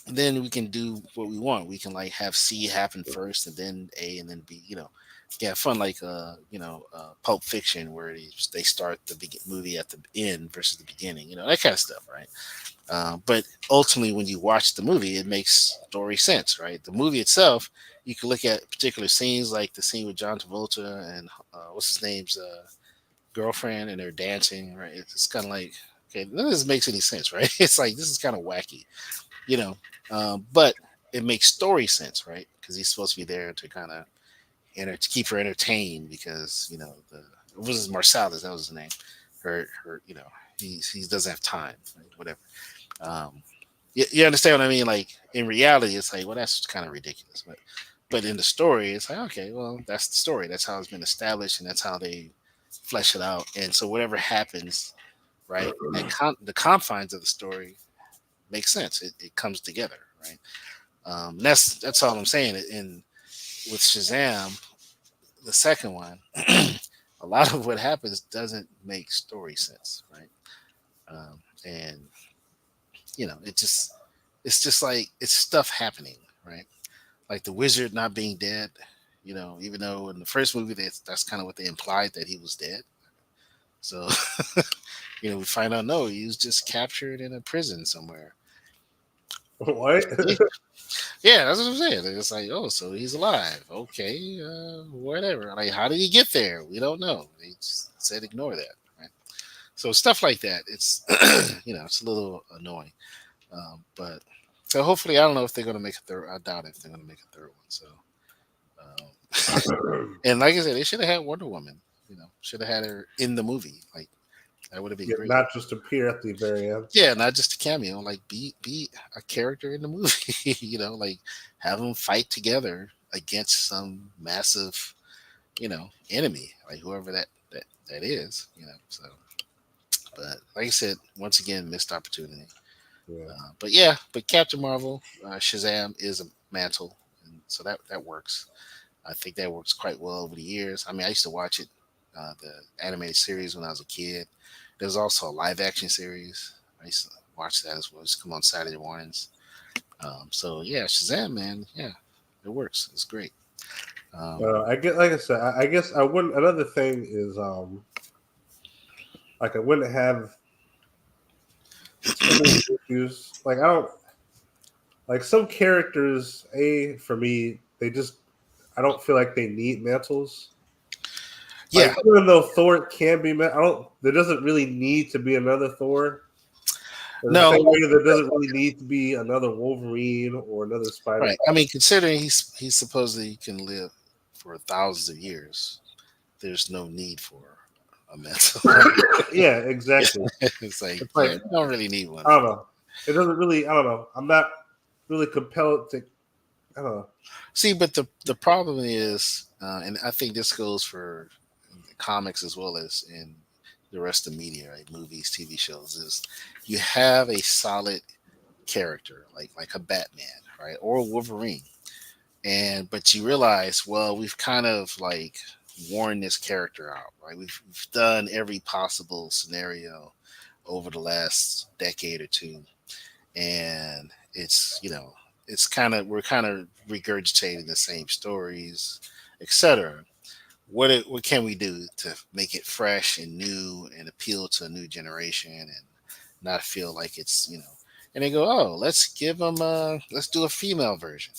then we can do what we want. We can like have C happen first, and then A, and then B. Yeah, fun like Pulp Fiction, where they start the movie at the end versus the beginning. That kind of stuff, right? But ultimately, when you watch the movie, it makes story sense, right? The movie itself, you can look at particular scenes, like the scene with John Travolta and what's his name's girlfriend, and they're dancing, right? It's kind of like, okay, none of this makes any sense, right? It's like this is kind of wacky, you know. But it makes story sense, right? Because he's supposed to be there to kind of to keep her entertained, because the it was Marsalis, that was his name. Her he doesn't have time, right? Whatever. Um, you understand what I mean? Like in reality, it's like, well, that's kind of ridiculous, but in the story, it's like, okay, well, that's the story. That's how it's been established, and that's how they flesh it out. And so whatever happens, right, in the confines of the story makes sense. It comes together, right? That's all I'm saying. And with Shazam, the second one, a lot of what happens doesn't make story sense, right? And it's just like it's stuff happening, right? Like the wizard not being dead. Even though in the first movie that's kind of what they implied, that he was dead. So we find out, no, he was just captured in a prison somewhere. What? Yeah, that's what I'm saying. It's like, oh, so he's alive. Okay, whatever. Like, how did he get there? We don't know. They just said ignore that. Right? So stuff like that. It's it's a little annoying. But so hopefully, I don't know if they're going to make a third. I doubt if they're going to make a third one. So, and like I said, they should have had Wonder Woman. Should have had her in the movie. Like that would have been Yeah, great. not just appear at the very end. Yeah, not just a cameo. Like be a character in the movie. Like have them fight together against some massive, enemy, like whoever that is. So, but like I said, once again, missed opportunity. Yeah. But Captain Marvel, Shazam is a mantle, and so that works. I think that works quite well over the years. I mean, I used to watch it, the animated series when I was a kid. There's also a live action series. I used to watch that as well. It's come on Saturday mornings. So yeah, Shazam, man, yeah, it works. It's great. Um, I get, like I said, I guess I wouldn't. Another thing is, like I wouldn't have too many issues. Like I don't like some characters. For me, they just I don't feel like they need mantles. Like yeah, even though Thor can be, I don't. There doesn't really need to be another Thor. In the no, same way, there doesn't really need to be another Wolverine or another Spider. right. I mean, considering he's supposedly can live for thousands of years, there's no need for a mental. Yeah, exactly. It's like, It's like yeah, you don't really need one. I don't know. It doesn't really. I don't know. I'm not really compelled to. I don't know. See, but the problem is, and I think this goes for comics as well as in the rest of media, right? Movies, TV shows, is you have a solid character like a Batman, right, or a Wolverine, and but you realize, well, we've kind of like worn this character out, right? We've done every possible scenario over the last decade or two, and it's kind of we're kind of regurgitating the same stories, etc. What can we do to make it fresh and new and appeal to a new generation, and not feel like it's and they go, "Oh, let's do a female version,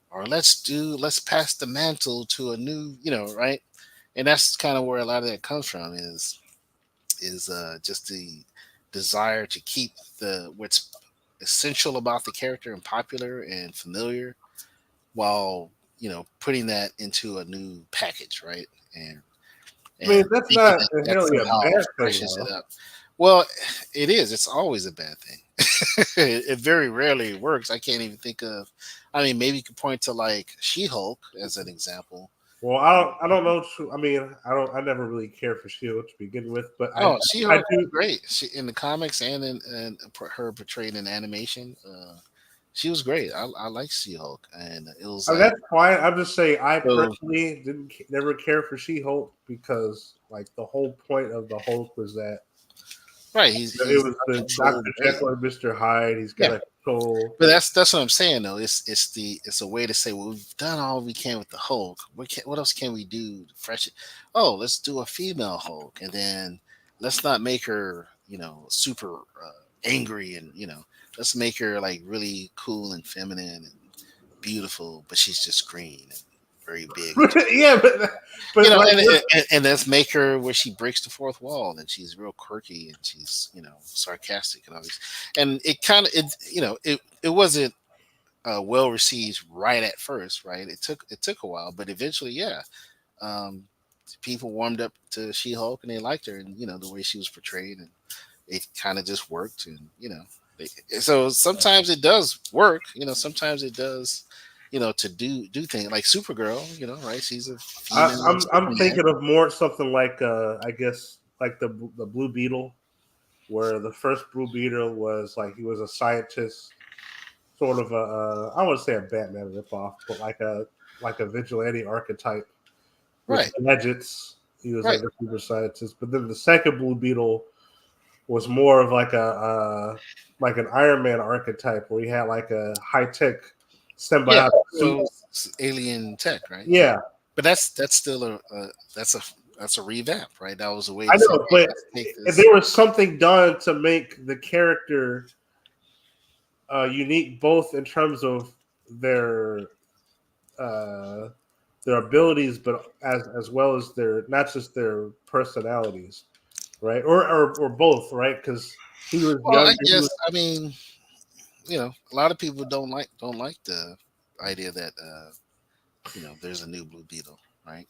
or let's pass the mantle to a new, right?" And that's kind of where a lot of that comes from is just the desire to keep the what's essential about the character and popular and familiar, while putting that into a new package, right? and I mean, and that's thinking not that inherently a somehow bad thing, freshes it though. up. Well, it is. It's always a bad thing. It very rarely works. I can't even think of. I mean, maybe you could point to like She-Hulk as an example. Well, I don't know. I mean, I never really cared for Shield to begin with, but Oh, I She-Hulk was do. great. She in the comics and her portrayed in animation. She was great. I like She-Hulk, and it was I mean, like that's fine. I'm just saying, I so. personally didn't never care for She-Hulk because, like, the whole point of the Hulk was that Right, he's it was a the controlled Doctor way. Jekyll and Mister Hyde. He's got Yeah, to control. but that's what I'm saying though. It's a way to say, well, we've done all we can with the Hulk. What else can we do to fresh it? Oh, let's do a female Hulk, and then let's not make her super angry, and let's make her like really cool and feminine and beautiful, but she's just green and very big and Yeah, but like, and let's make her where she breaks the fourth wall and she's real quirky and she's sarcastic and all these, and it kind of it wasn't well received right at first, right? It took a while, but eventually, yeah, um, people warmed up to She-Hulk and they liked her, and the way she was portrayed, and it kind of just worked, and so sometimes it does work, sometimes it does, to do things like Supergirl, right? She's a female I'm Superman. thinking of more something like, I guess, like the Blue Beetle, where the first Blue Beetle was like he was a scientist, sort of I wouldn't say a Batman ripoff, but like a vigilante archetype with Right, gadgets. He was right. like a super scientist. But then the second Blue Beetle was more of like an Iron Man archetype, where he had like a high tech Yeah, symbiotic suit. well, it's alien tech, right? Yeah, Yeah, but that's still that's a that's a revamp, right? That was a way I to say, know, hey, but let's take this. there was something done to make the character unique, both in terms of their uh, their abilities, but as well as their, not just their personalities, right? Or both, right? Because he was Well, I younger. He guess was, I mean, a lot of people don't like the idea that there's a new Blue Beetle, right?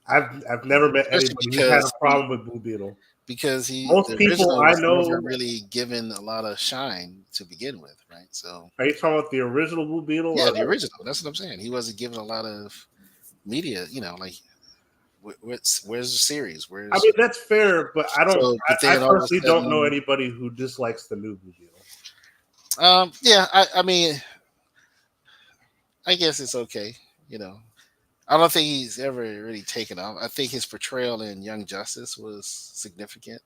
I've never met Especially anybody who's had a because problem with Blue Beetle. the Most people original I was never know. really given a lot of shine to begin with, right? So Are you talking about the original Blue Beetle yeah, or the original. That's what I'm saying. He wasn't given a lot of media, like where's the series? I Where's mean, that's fair, but I don't. so? But I then all of a personally don't know sudden, anybody who dislikes the new Blue Beetle. yeah, I mean, I guess it's okay. You know, I don't think he's ever really taken off. I think his portrayal in Young Justice was significant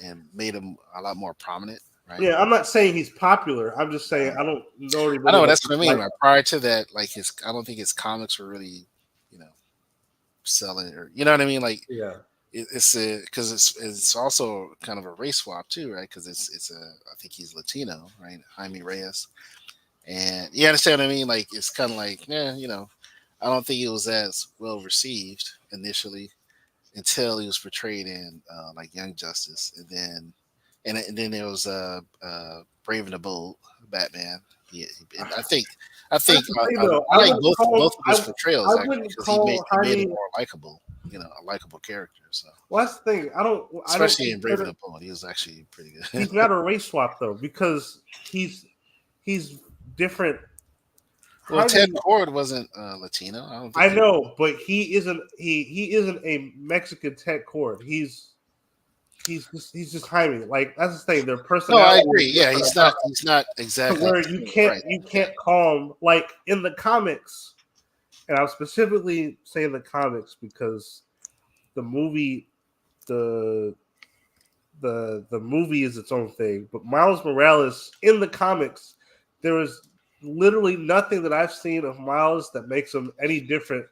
and made him a lot more prominent, right? Yeah, I'm not saying he's popular. I'm just saying I don't know I anybody know that that's what I mean. dislikes. Right? Prior to that, like I don't think his comics were really, you know, selling or you know what I mean. Like Yeah, it's because it's also kind of a race swap too, right? Because it's a I think he's Latino, right? Jaime Reyes, and you understand what I mean. Like it's kind of like yeah, I don't think it was as well received initially until he was portrayed in like Young Justice, and then there was Brave and the Bold Batman. Yeah, and I think that's the thing I though. I like both of his I portrayals actually wouldn't because he made call he made him Jaime. more likable, a likable character. So Well, that's the thing. I don't especially in Brave and consider the Bold, he was actually pretty good. he's not a race swap though, because he's different. Well, Ted Jaime, Cord wasn't Latino. I don't think I he. know, but he isn't a Mexican Ted Cord. He's just Jaime. Like, that's the thing. Their No, I personality is agree. Yeah, different he's enough not. He's not to exactly where Latino, right? you Yeah. can't call him, like, in the comics. And I'm specifically saying the comics because the movie the the movie is its own thing. But Miles Morales in the comics, there is literally nothing that I've seen of Miles that makes him any different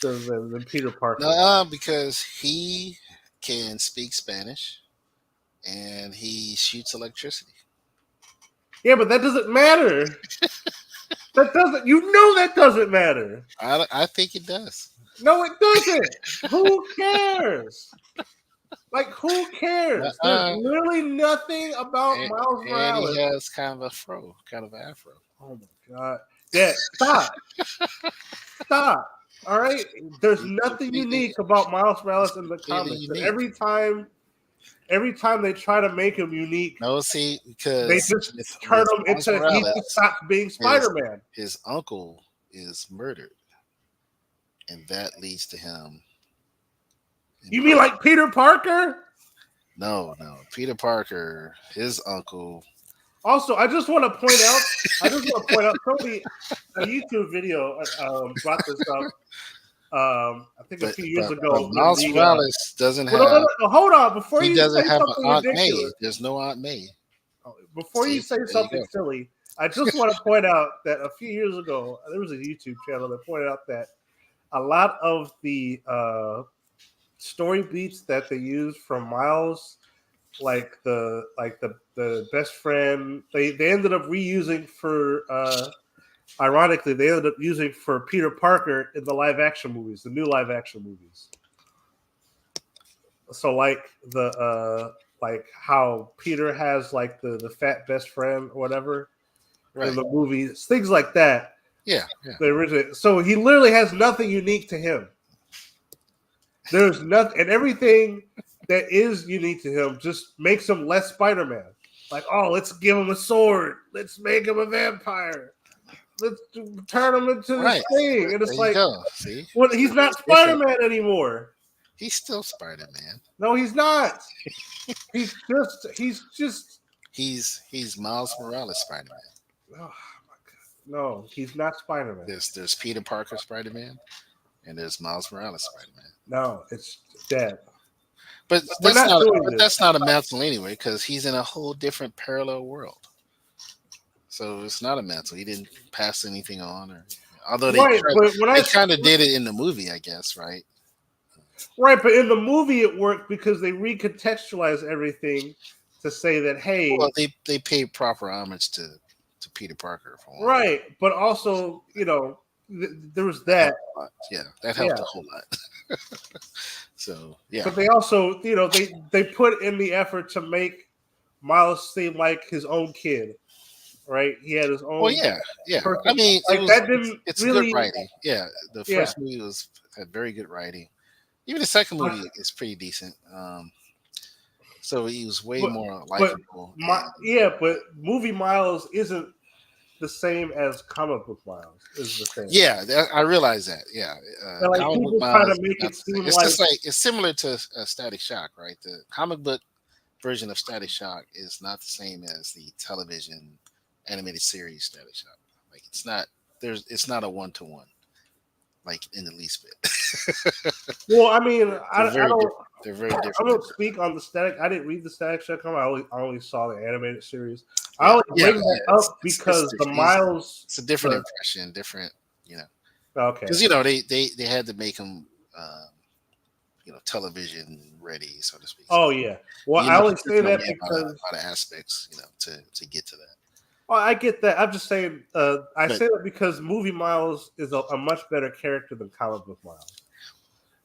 than Peter Parker. No, because he can speak Spanish and he shoots electricity. Yeah, but that doesn't matter. That doesn't. You know that doesn't matter. I think it does. No, it doesn't. Who cares? Like, who cares? There's Uh, literally nothing about and, Miles and he Morales. has kind of a fro, kind of an afro. Oh my god. Dad, stop. Stop. All right. There's He's nothing completely, unique about Miles Morales in the completely comics. And unique. every time they try to make him unique, No, see, they because just turn with him Miles into he just Morales, stops being his Spider-Man. his uncle is murdered, and that leads to him. You mean like Peter Parker? No, no, Peter Parker, his uncle. Also, I just want to point out, somebody, a YouTube video brought this up. I think a But few years but but ago when Miles the Morales doesn't well, no, no, have. no, no, hold on before He you doesn't say have an something Aunt May. ridiculous. There's no Aunt May. Before you See, say there you something go. silly, I just want to point out that a few years ago there was a YouTube channel that pointed out that a lot of the story beats that they used from Miles, like the best friend, they ended up reusing for ironically they ended up using for Peter Parker in the live action movies, the new live action movies. So like how Peter has like the fat best friend or whatever in Right. the movies, things like that. Yeah. Yeah. The original, so he literally has nothing unique to him. There's nothing, and everything that is unique to him just makes him less Spider-Man. Like, oh, let's give him a sword. Let's make him a vampire. Let's turn him into this Right. thing. And There it's you like, go. See, well, he's not it's different. Spider-Man anymore. He's still Spider Man. No, he's not. He's just. He's Miles Morales Spider Man. Oh my god, no, he's not Spider-Man. There's Peter Parker Spider Man, and there's Miles Morales Spider Man. No, it's dead. But We're not doing but this. that's not a mantle anyway, because he's in a whole different parallel world. So it's not a mantle. He didn't pass anything on, or although Right, but when they kind of did it in the movie, I guess, right? right, but in the movie it worked because they recontextualized everything to say that Well, hey, they paid proper homage to Peter Parker for one. right, but also there was That that, helped a lot. Yeah, that yeah. helped a whole lot. So yeah, But they also they put in the effort to make Miles seem like his own kid, right? He had his well, own yeah, yeah. I person. mean, Like that didn't it's good really, writing. Yeah, the yeah. first movie had very good writing. Even the second But movie is pretty decent. So he was way but more but likable, and but movie Miles isn't the same as comic book Miles. Is the thing. yeah, I realize that. Yeah, And like comic book people try to Miles is make not it the same. seem It's like just like it's similar to Static Shock, right? The comic book version of Static Shock is not the same as the television animated series Static Shock. Like it's not a one to one, like in the least bit. well, I mean, They're I very don't different. They're very I different. don't speak on the static. I didn't read the Static Shock comic. I only saw the animated series. I Yeah, only yeah, bring yeah. that up It's because the different. Miles. It's a different The impression, different, you know, okay. because they had to make them, television ready, so to speak. So Oh yeah. Well, you I know, only there's say no that way about because a lot of aspects, to get to that. oh, I get that. I'm just saying. I But say that because movie Miles is a much better character than comic book Miles.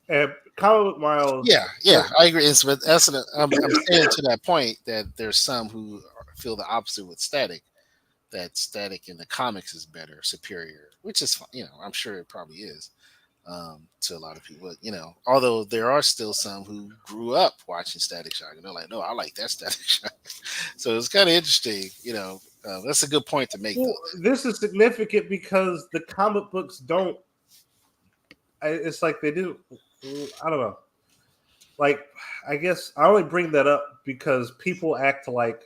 And comic book Miles. yeah, yeah, I agree. But I'm saying to that point that there's some who feel the opposite with Static. That Static in the comics is better, superior, which is fine. I'm sure it probably is. To a lot of people. Although there are still some who grew up watching Static Shock and they're like, no, I like that Static Shock. So it's kind of interesting. That's a good point to make, Well, though. this is significant because the comic books don't. It's like they didn't. I don't know. Like, I guess I only bring that up because people act like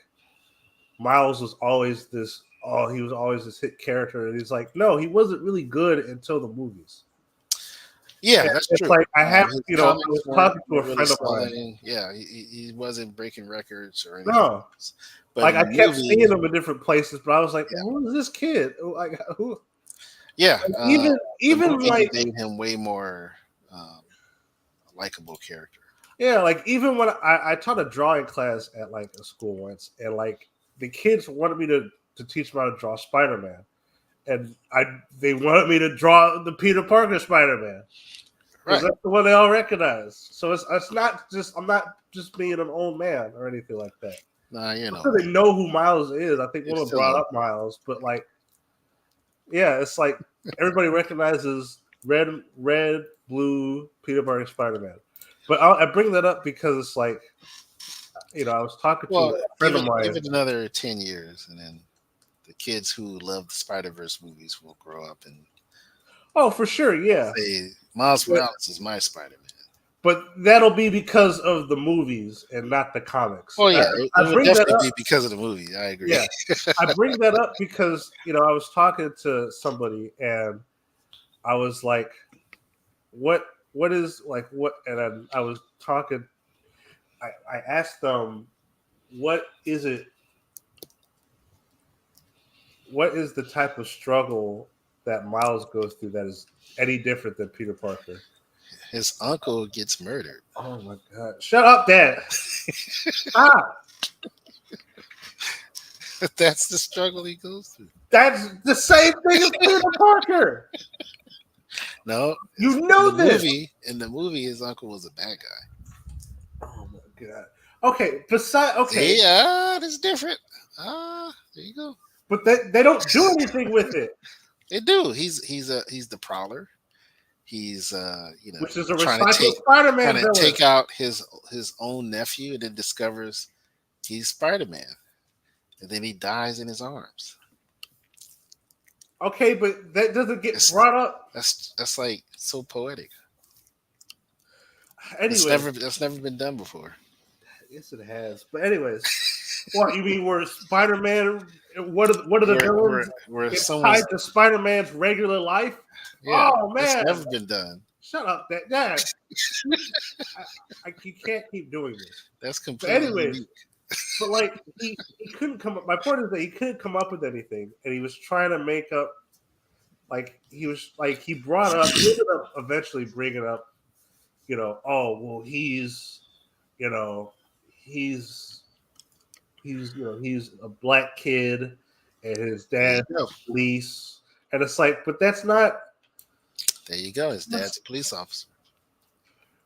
Miles was always this. Oh, he was always this hit character, and he's like, no, he wasn't really good until the movies. Yeah, And that's it's true. like I His was comics talking to a weren't really friend of mine. selling. Yeah, he wasn't breaking records or anything No, else. But like in I the kept seeing movie, him in different places, but I was like, yeah, who is this kid? Like who? yeah, the Even movie like made him way more likable character. yeah, like even when I taught a drawing class at like a school once, and like the kids wanted me to to teach them how to draw Spider Man, and they wanted me to draw the Peter Parker Spider Man because Right. that's the one they all recognize. So it's not just I'm not just being an old man or anything like that. Nah, you I'm know, sure they man. know who Miles is. I think You're woman still brought old. up Miles, but like, yeah, it's like everybody recognizes red, blue Peter Parker Spider Man. But I bring that up because it's like I was talking to Well, a friend of give mine. it another 10 years, and then the kids who love the Spider Verse movies will grow up and Oh, for sure, yeah. say Miles But Morales is my Spider Man. that'll be because of the movies and not the comics. Well, I, yeah, it I would bring that definitely up. be because of the movie. I agree. Yeah, I bring that up because I was talking to somebody and I was like, "What? What is like what?" And I was talking. I asked them, "What is it? What is the type of struggle that Miles goes through that is any different than Peter Parker?" His uncle gets murdered. Oh my god! Shut up, Dad! Stop! That's the struggle he goes through. That's the same thing as Peter Parker. No, You know this. in the movie, his uncle was a bad guy. Oh my god. Okay, okay, See, that's different. There you go. but they don't do anything with it, They do. He's the prowler. He's which is a trying to recycled Spider-Man trying to villain. take out his own nephew, and then discovers he's Spider Man, and then he dies in his arms. Okay, but that doesn't get That's brought up. that's like so poetic. Anyways, That's never been done before. yes, it has. But anyways, what you mean? Where Spider-Man? What are the villains Where get tied someone's to Spider-Man's regular life? yeah, Oh that's man, never been done. shut up, Dad. You can't keep doing this. That's But completely anyways, unique. but like he couldn't come up. My point is that he couldn't come up with anything, and he was trying to make up. Like he was like he brought up. He ended up eventually bringing up. Oh well, you know, he's he's a black kid, and his There you dad go. police, and it's like, but that's not There you go. His dad's that's a police officer.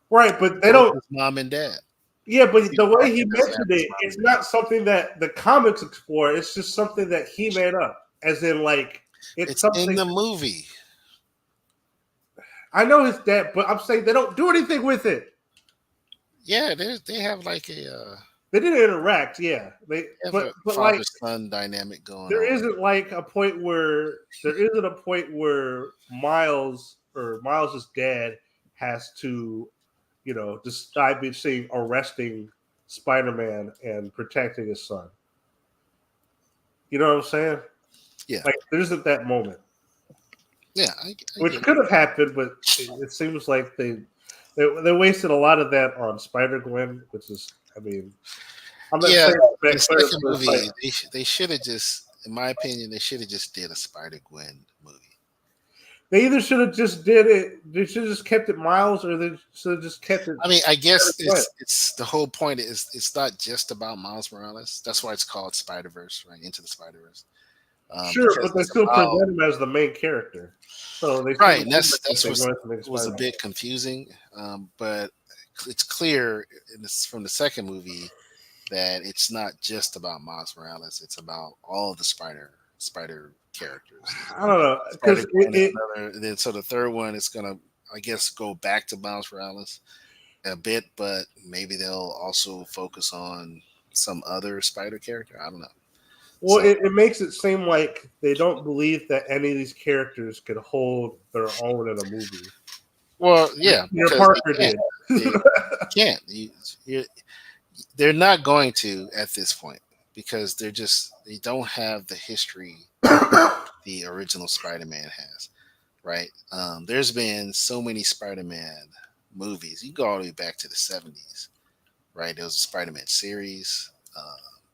right. But they Both don't. his mom and dad. Yeah, but Peter the way he Parker doesn't have mentioned his it, mom it's and dad. not something that the comics explore. It's just something that he made up, as in like it's It's in something. the movie. I know his dad, but I'm saying they don't do anything with it. Yeah, they have like They didn't interact, yeah. they have But a like father son dynamic going there on. isn't like a point where there isn't a point where Miles or Miles's dad has to, just I've been seeing arresting Spider-Man and protecting his son. You know what I'm saying? Yeah, Like there isn't that moment, yeah, I which get it. could have happened, but it seems like they wasted a lot of that on Spider Gwen, which is, I mean, I'm not Yeah, saying the that clear, second but it's like movie they should have just, in my opinion, they should have just did a Spider Gwen movie. they either should have just did it, they should have just kept it Miles, or they should have just kept it I mean, I guess Gwen. it's the whole point is it's not just about Miles Morales. That's why it's called Spider Verse, right? Into the Spider Verse, Sure, because but they it's still about present him as the main character, so they still right. seem And like that's they're going to make was a Spider-Man. bit confusing, but it's clear from the second movie that it's not just about Miles Morales. It's about all the spider characters. I don't know Spider because Gwen is another. And then so the third one is gonna, I guess, go back to Miles Morales a bit, but maybe they'll also focus on some other spider character. I don't know. well, So it makes it seem like they don't believe that any of these characters could hold their own in a movie. well, yeah, Peter because Parker did. they can't. You, they're not going to at this point because they don't have the history the original Spider-Man has, right? There's been so many Spider-Man movies. You go all the way back to the '70s, right? There was a Spider-Man series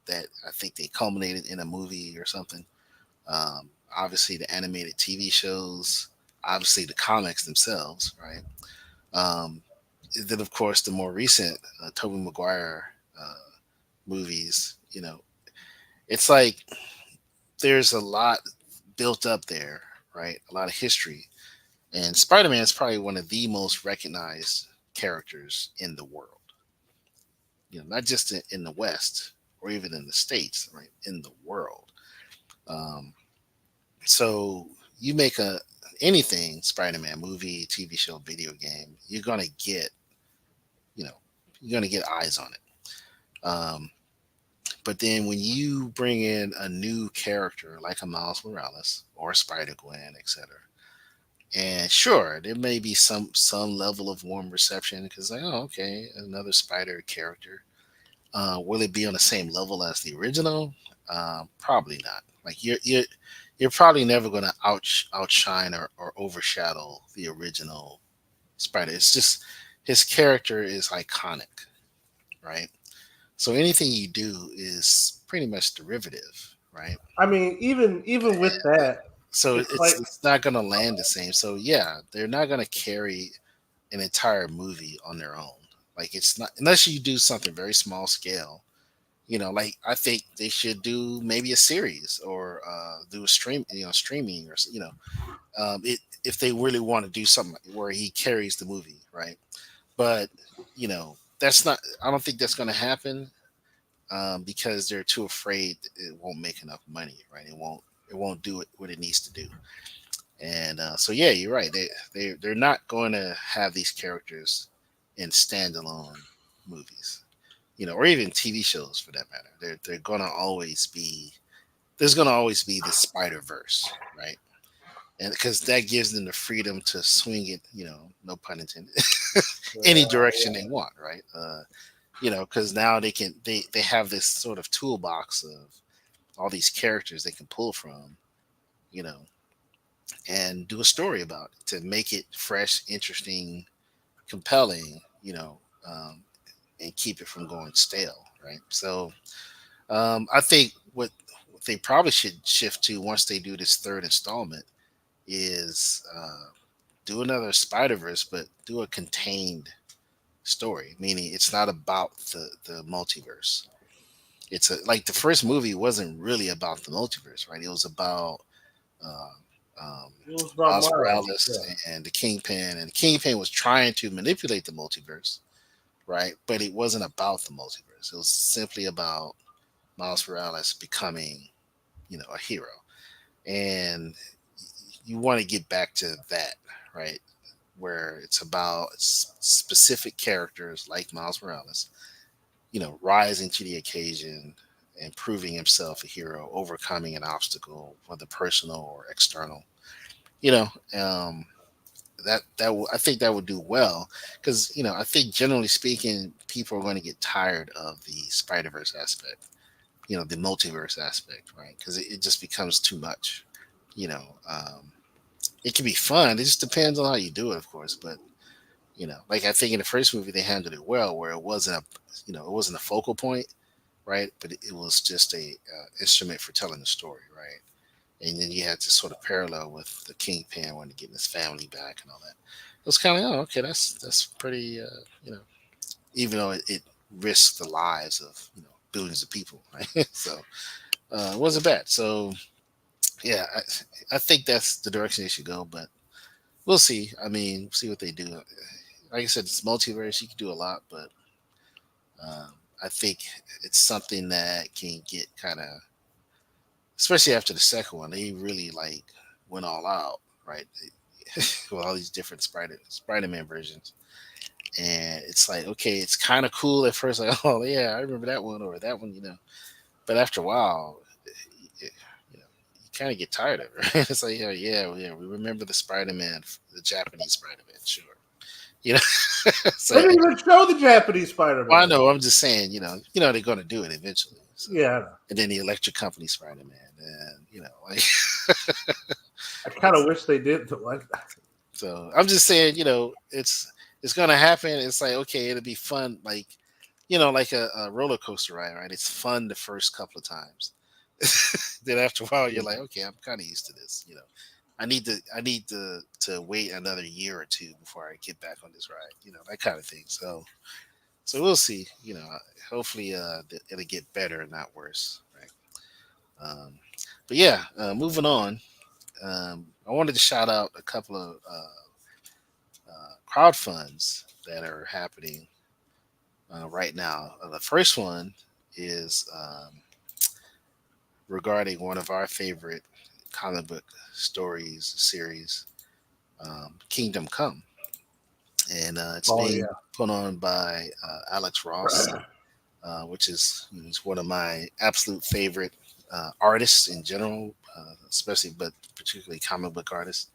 that I think they culminated in a movie or something. Obviously, the animated TV shows, obviously the comics themselves, right? Um, then, of course, the more recent Tobey Maguire movies. It's like there's a lot built up there, right? A lot of history, and Spider-Man is probably one of the most recognized characters in the world. Not just in the West or even in the States, right? In the world. Um, so you make a anything Spider-Man movie, TV show, video game, you know, you're gonna get eyes on it. But then when you bring in a new character like a Miles Morales or Spider Gwen, etc., and sure, there may be some level of warm reception because like, oh, okay, another Spider character. Will it be on the same level as the original? Probably not. Like you're probably never going to outshine or overshadow the original Spider. It's just his character is iconic, right? So anything you do is pretty much derivative, right? I mean, even with that, So it's like it's not going to land the same. So yeah, they're not going to carry an entire movie on their own. Like it's not unless you do something very small scale. Like I think they should do maybe a series or do a streaming or if they really want to do something where he carries the movie, right? But that's not. I don't think that's going to happen because they're too afraid it won't make enough money, right? It won't do it what it needs to do. And so yeah, you're right. They're not going to have these characters in standalone movies, or even TV shows for that matter. They're going to always be there's going to always be the Spider Verse, right? And because that gives them the freedom to swing it, no pun intended, any direction they want, right? Because now they have this sort of toolbox of all these characters they can pull from, you know, and do a story about it to make it fresh, interesting, compelling, and keep it from going stale, right? So I think what they probably should shift to once they do this third installment is do another Spider Verse, but do a contained story, meaning it's not about the multiverse. Like the first movie wasn't really about the multiverse, right? It was about uh, um, it was about Miles Miles. Morales Yeah. and the Kingpin, and the Kingpin was trying to manipulate the multiverse, right? But it wasn't about the multiverse. It was simply about Miles Morales becoming, a hero, and you want to get back to that, right? Where it's about specific characters like Miles Morales, rising to the occasion and proving himself a hero, overcoming an obstacle, whether personal or external. You know, um, I think that would do well because I think generally speaking, people are going to get tired of the Spider Verse aspect, the multiverse aspect, right? Because it just becomes too much. You know, it can be fun. It just depends on how you do it, of course. But like I think in the first movie they handled it well, where it wasn't a focal point, right? But it was just a instrument for telling the story, right? And then you had to sort of parallel with the Kingpin wanting to get his family back and all that. It was kind of like, oh, okay, that's pretty, even though it risked the lives of billions of people, right? So it wasn't bad. So yeah, I think that's the direction they should go, but we'll see. I mean, see what they do. Like I said, it's multiverse. You can do a lot, but I think it's something that can get kind of, especially after the second one, they really like went all out, right? With all these different Spider-Man versions, and it's like, okay, it's kind of cool at first, like, oh yeah, I remember that one or that one, But after a while, you, you know, you kind of get tired of it, right? It's like, yeah, yeah, well, yeah, we remember the Spider-Man, the Japanese Spider-Man, sure, you know. It's They like, didn't even show the Japanese Spider well, I Man. know. I'm just saying, they're going to do it eventually. So, Yeah, I know. and then the Electric Company Spider-Man, and like, I kind of it's wish they did. Like, so. I'm just saying, it's going to happen. It's like, okay, it'll be fun, like, like a roller coaster ride, right? It's fun the first couple of times. Then after a while, you're like, okay, I'm kind of used to this. I need to wait another year or two before I get back on this ride. That kind of thing. So we'll see. Hopefully it'll get better and not worse. Right. Um, but yeah, moving on. I wanted to shout out a couple of crowdfunds that are happening right now. The first one is regarding one of our favorite comic book stories series, Kingdom Come, and it's Oh being yeah. put on by Alex Ross, which is he's one of my absolute favorite artists in general, especially but particularly comic book artists.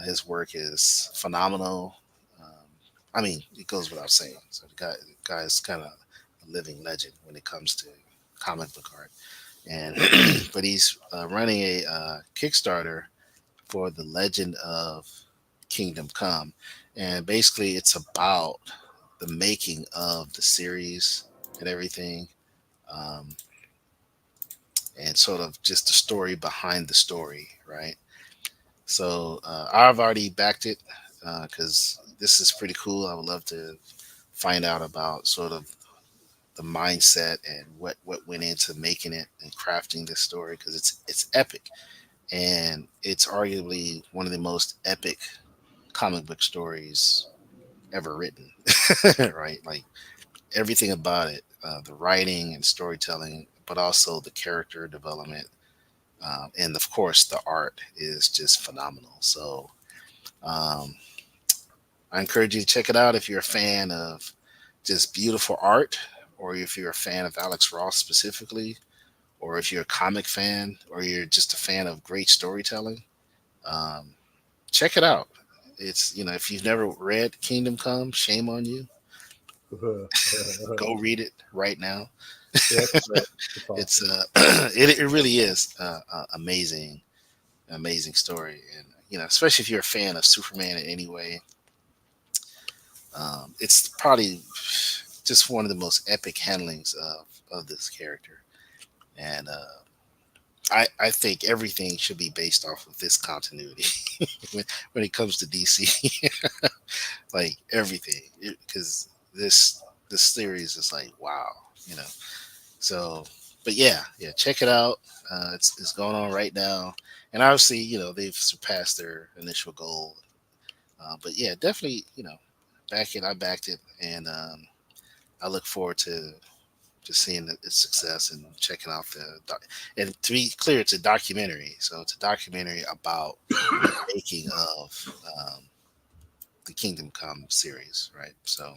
His work is phenomenal. Um, I mean, it goes without saying. So the guy is kind of a living legend when it comes to comic book art. And but he's running a Kickstarter for the Legend of Kingdom Come, and basically it's about the making of the series and everything, um, and sort of just the story behind the story, right? So I've already backed it because this is pretty cool. I would love to find out about sort of the mindset and what went into making it and crafting this story because it's epic and it's arguably one of the most epic comic book stories ever written. Right, like everything about it, the writing and storytelling, but also the character development, and of course the art is just phenomenal. So um, I encourage you to check it out if you're a fan of just beautiful art, or if you're a fan of Alex Ross specifically, or if you're a comic fan, or you're just a fan of great storytelling. Um, check it out. It's if you've never read Kingdom Come, shame on you. Go read it right now. Yeah, it's great. It's It's awesome. it really is amazing, amazing story, and especially if you're a fan of Superman in any way, it's probably just one of the most epic handlings of this character, and I think everything should be based off of this continuity when it comes to DC, like everything, because this series is like wow, you know. So, but yeah, check it out. It's going on right now, and obviously, they've surpassed their initial goal. But yeah, definitely, back it. I backed it, and I look forward to seeing its success and checking out the. And to be clear, it's a documentary, so it's a documentary about the making of the Kingdom Come series, right? So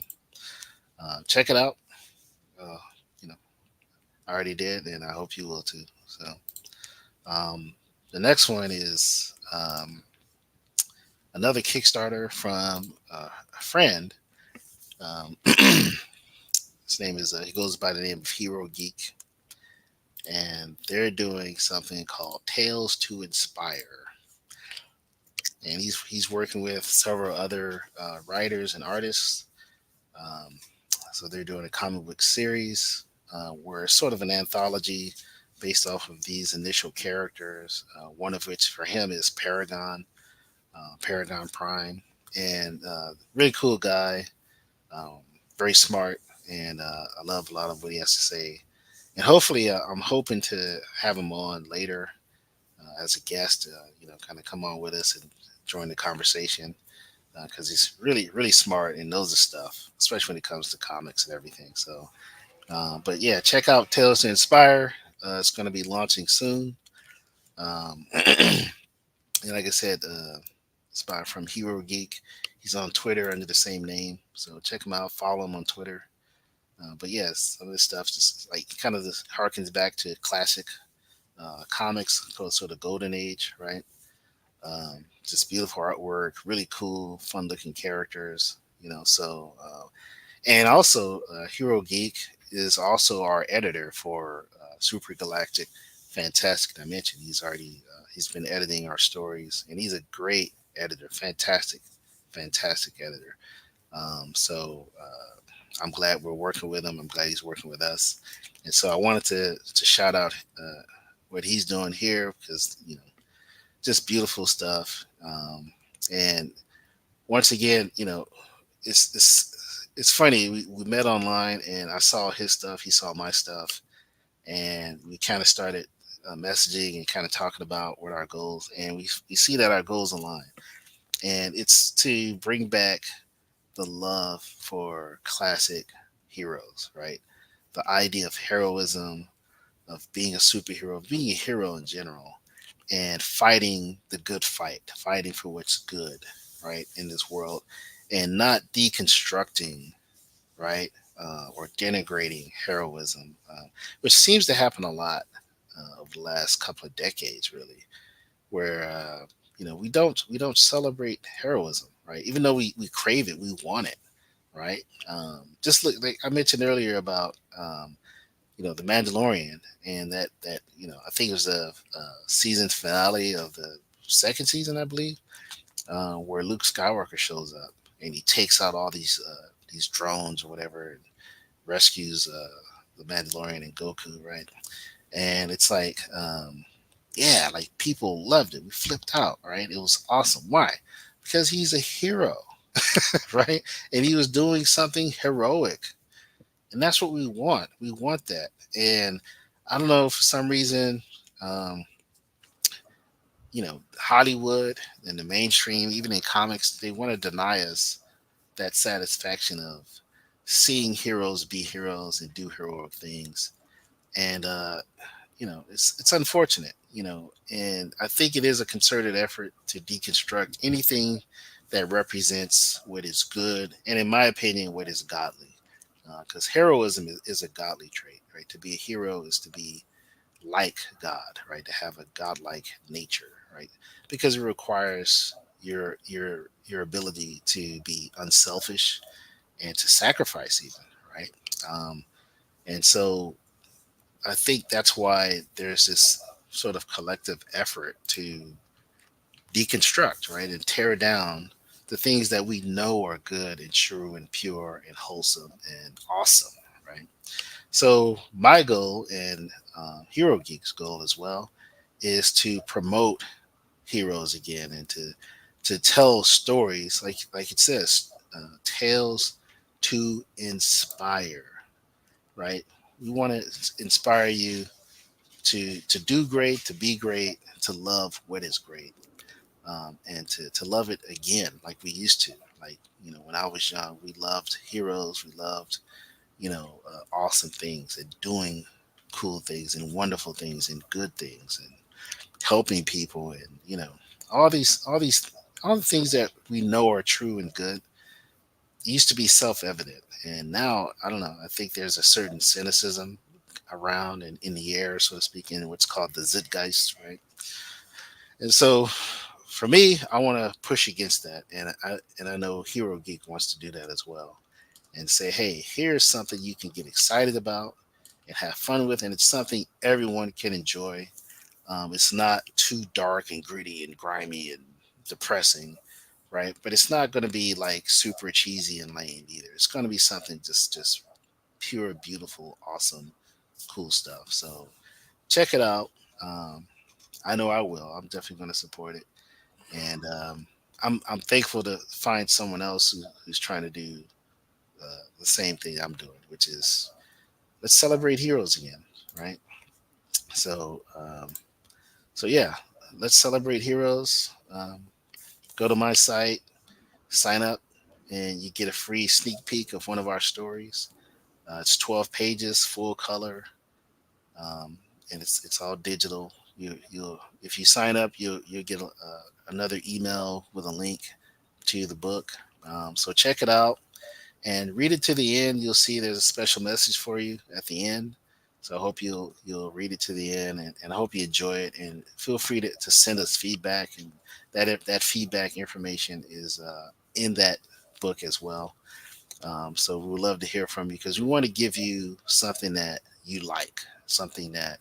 check it out. Uh, you know, I already did, and I hope you will too. So. Um, the next one is another Kickstarter from a friend. His name is he goes by the name of Hero Geek, and they're doing something called Tales to Inspire. And he's working with several other writers and artists. Um, so they're doing a comic book series where it's sort of an anthology based off of these initial characters. One of which for him is Paragon Prime, and really cool guy, um, very smart, and I love a lot of what he has to say. And hopefully, I'm hoping to have him on later as a guest. Kind of come on with us and join the conversation because he's really smart and knows his stuff, especially when it comes to comics and everything. So, but yeah, check out Tales to Inspire. It's going to be launching soon. And like I said, it's by from Hero Geek. He's on Twitter under the same name, so check him out. Follow him on Twitter. But yes, some of this stuff just like kind of this harkens back to classic comics, called sort of golden age, right? Just beautiful artwork, really cool, fun looking characters. So and also Hero Geek is also our editor for Super Galactic Fantastic Dimension. He's been editing our stories, and he's a great editor, fantastic editor. I'm glad we're working with him. I'm glad he's working with us, and so I wanted to shout out what he's doing here because just beautiful stuff. And once again, it's funny. We met online, and I saw his stuff. He saw my stuff, and we kind of started. messaging and kind of talking about what our goals, and we see that our goals align, and it's to bring back the love for classic heroes, right? The idea of heroism, of being a superhero, of being a hero in general, and fighting the good fight, fighting for what's good, right, in this world, and not deconstructing, right, or denigrating heroism, which seems to happen a lot over the last couple of decades, really, where we don't celebrate heroism, right? Even though we crave it, we want it, right? Just like I mentioned earlier about the Mandalorian, and that I think it was the season finale of the second season, I believe, where Luke Skywalker shows up and he takes out all these drones or whatever, and rescues the Mandalorian and Goku, right? And it's like, yeah, like people loved it. We flipped out, right? It was awesome. Why? Because he's a hero, right? And he was doing something heroic, and that's what we want. We want that. And I don't know, for some reason, um, Hollywood and the mainstream, even in comics, they want to deny us that satisfaction of seeing heroes be heroes and do heroic things. And it's unfortunate, and I think it is a concerted effort to deconstruct anything that represents what is good, and in my opinion, what is godly. Because heroism is a godly trait, right? To be a hero is to be like God, right? To have a godlike nature, right? Because it requires your ability to be unselfish and to sacrifice, even, right? Um, and so I think that's why there's this sort of collective effort to deconstruct, right, and tear down the things that we know are good and true and pure and wholesome and awesome, right? So my goal, and Hero Geek's goal as well, is to promote heroes again, and to tell stories like it says, tales to inspire, right? We want to inspire you to do great, to be great, to love what is great, and to love it again like we used to. Like, when I was young, we loved heroes, we loved awesome things, and doing cool things and wonderful things and good things and helping people, and all the things that we know are true and good used to be self-evident, and now I don't know. I think there's a certain cynicism around and in the air, so to speak, in what's called the zeitgeist, right? And so, for me, I want to push against that, and I know Hero Geek wants to do that as well, and say, hey, here's something you can get excited about and have fun with, and it's something everyone can enjoy. It's not too dark and gritty and grimy and depressing, right? But it's not going to be like super cheesy and lame either. It's going to be something just pure, beautiful, awesome, cool stuff. So check it out. Um, I know I will. I'm definitely going to support it, and I'm thankful to find someone else who's trying to do the same thing I'm doing, which is let's celebrate heroes again, right? So so yeah, let's celebrate heroes. Go to my site, sign up, and you get a free sneak peek of one of our stories. It's 12 pages, full color, um, and it's all digital. You'll if you sign up, you'll get another email with a link to the book. So check it out and read it to the end. You'll see there's a special message for you at the end. So I hope you'll read it to the end, and I hope you enjoy it. And feel free to send us feedback, and that feedback information is in that book as well. So we would love to hear from you, because we want to give you something that you like, something that,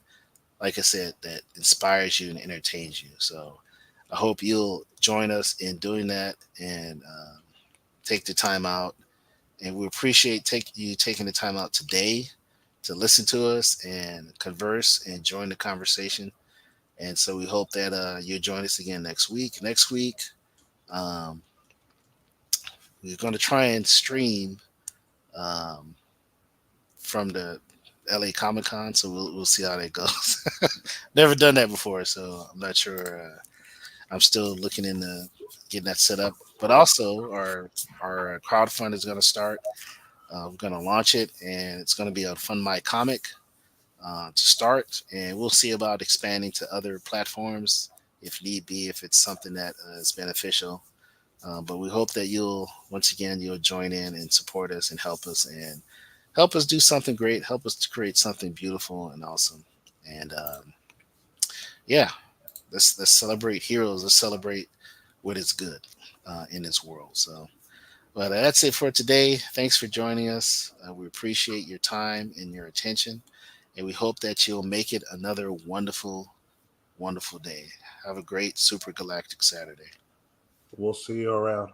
like I said, that inspires you and entertains you. So I hope you'll join us in doing that, and take the time out, and we appreciate you taking the time out today to listen to us and converse and join the conversation. And so we hope that you'll join us again next week. Next week, um, we're going to try and stream um, from the LA Comic Con, so we'll see how that goes. Never done that before, so I'm not sure. I'm still looking into getting that set up. But also, our crowdfund is going to start. We're going to launch it, and it's going to be a Fund My Comic to start, and we'll see about expanding to other platforms if need be, if it's something that is beneficial. But we hope that you'll once again you'll join in and support us and help us do something great, help us to create something beautiful and awesome. And yeah, let's celebrate heroes. Let's celebrate what is good in this world. So, well, that's it for today. Thanks for joining us. We appreciate your time and your attention, and we hope that you'll make it another wonderful, wonderful day. Have a great super galactic Saturday. We'll see you around.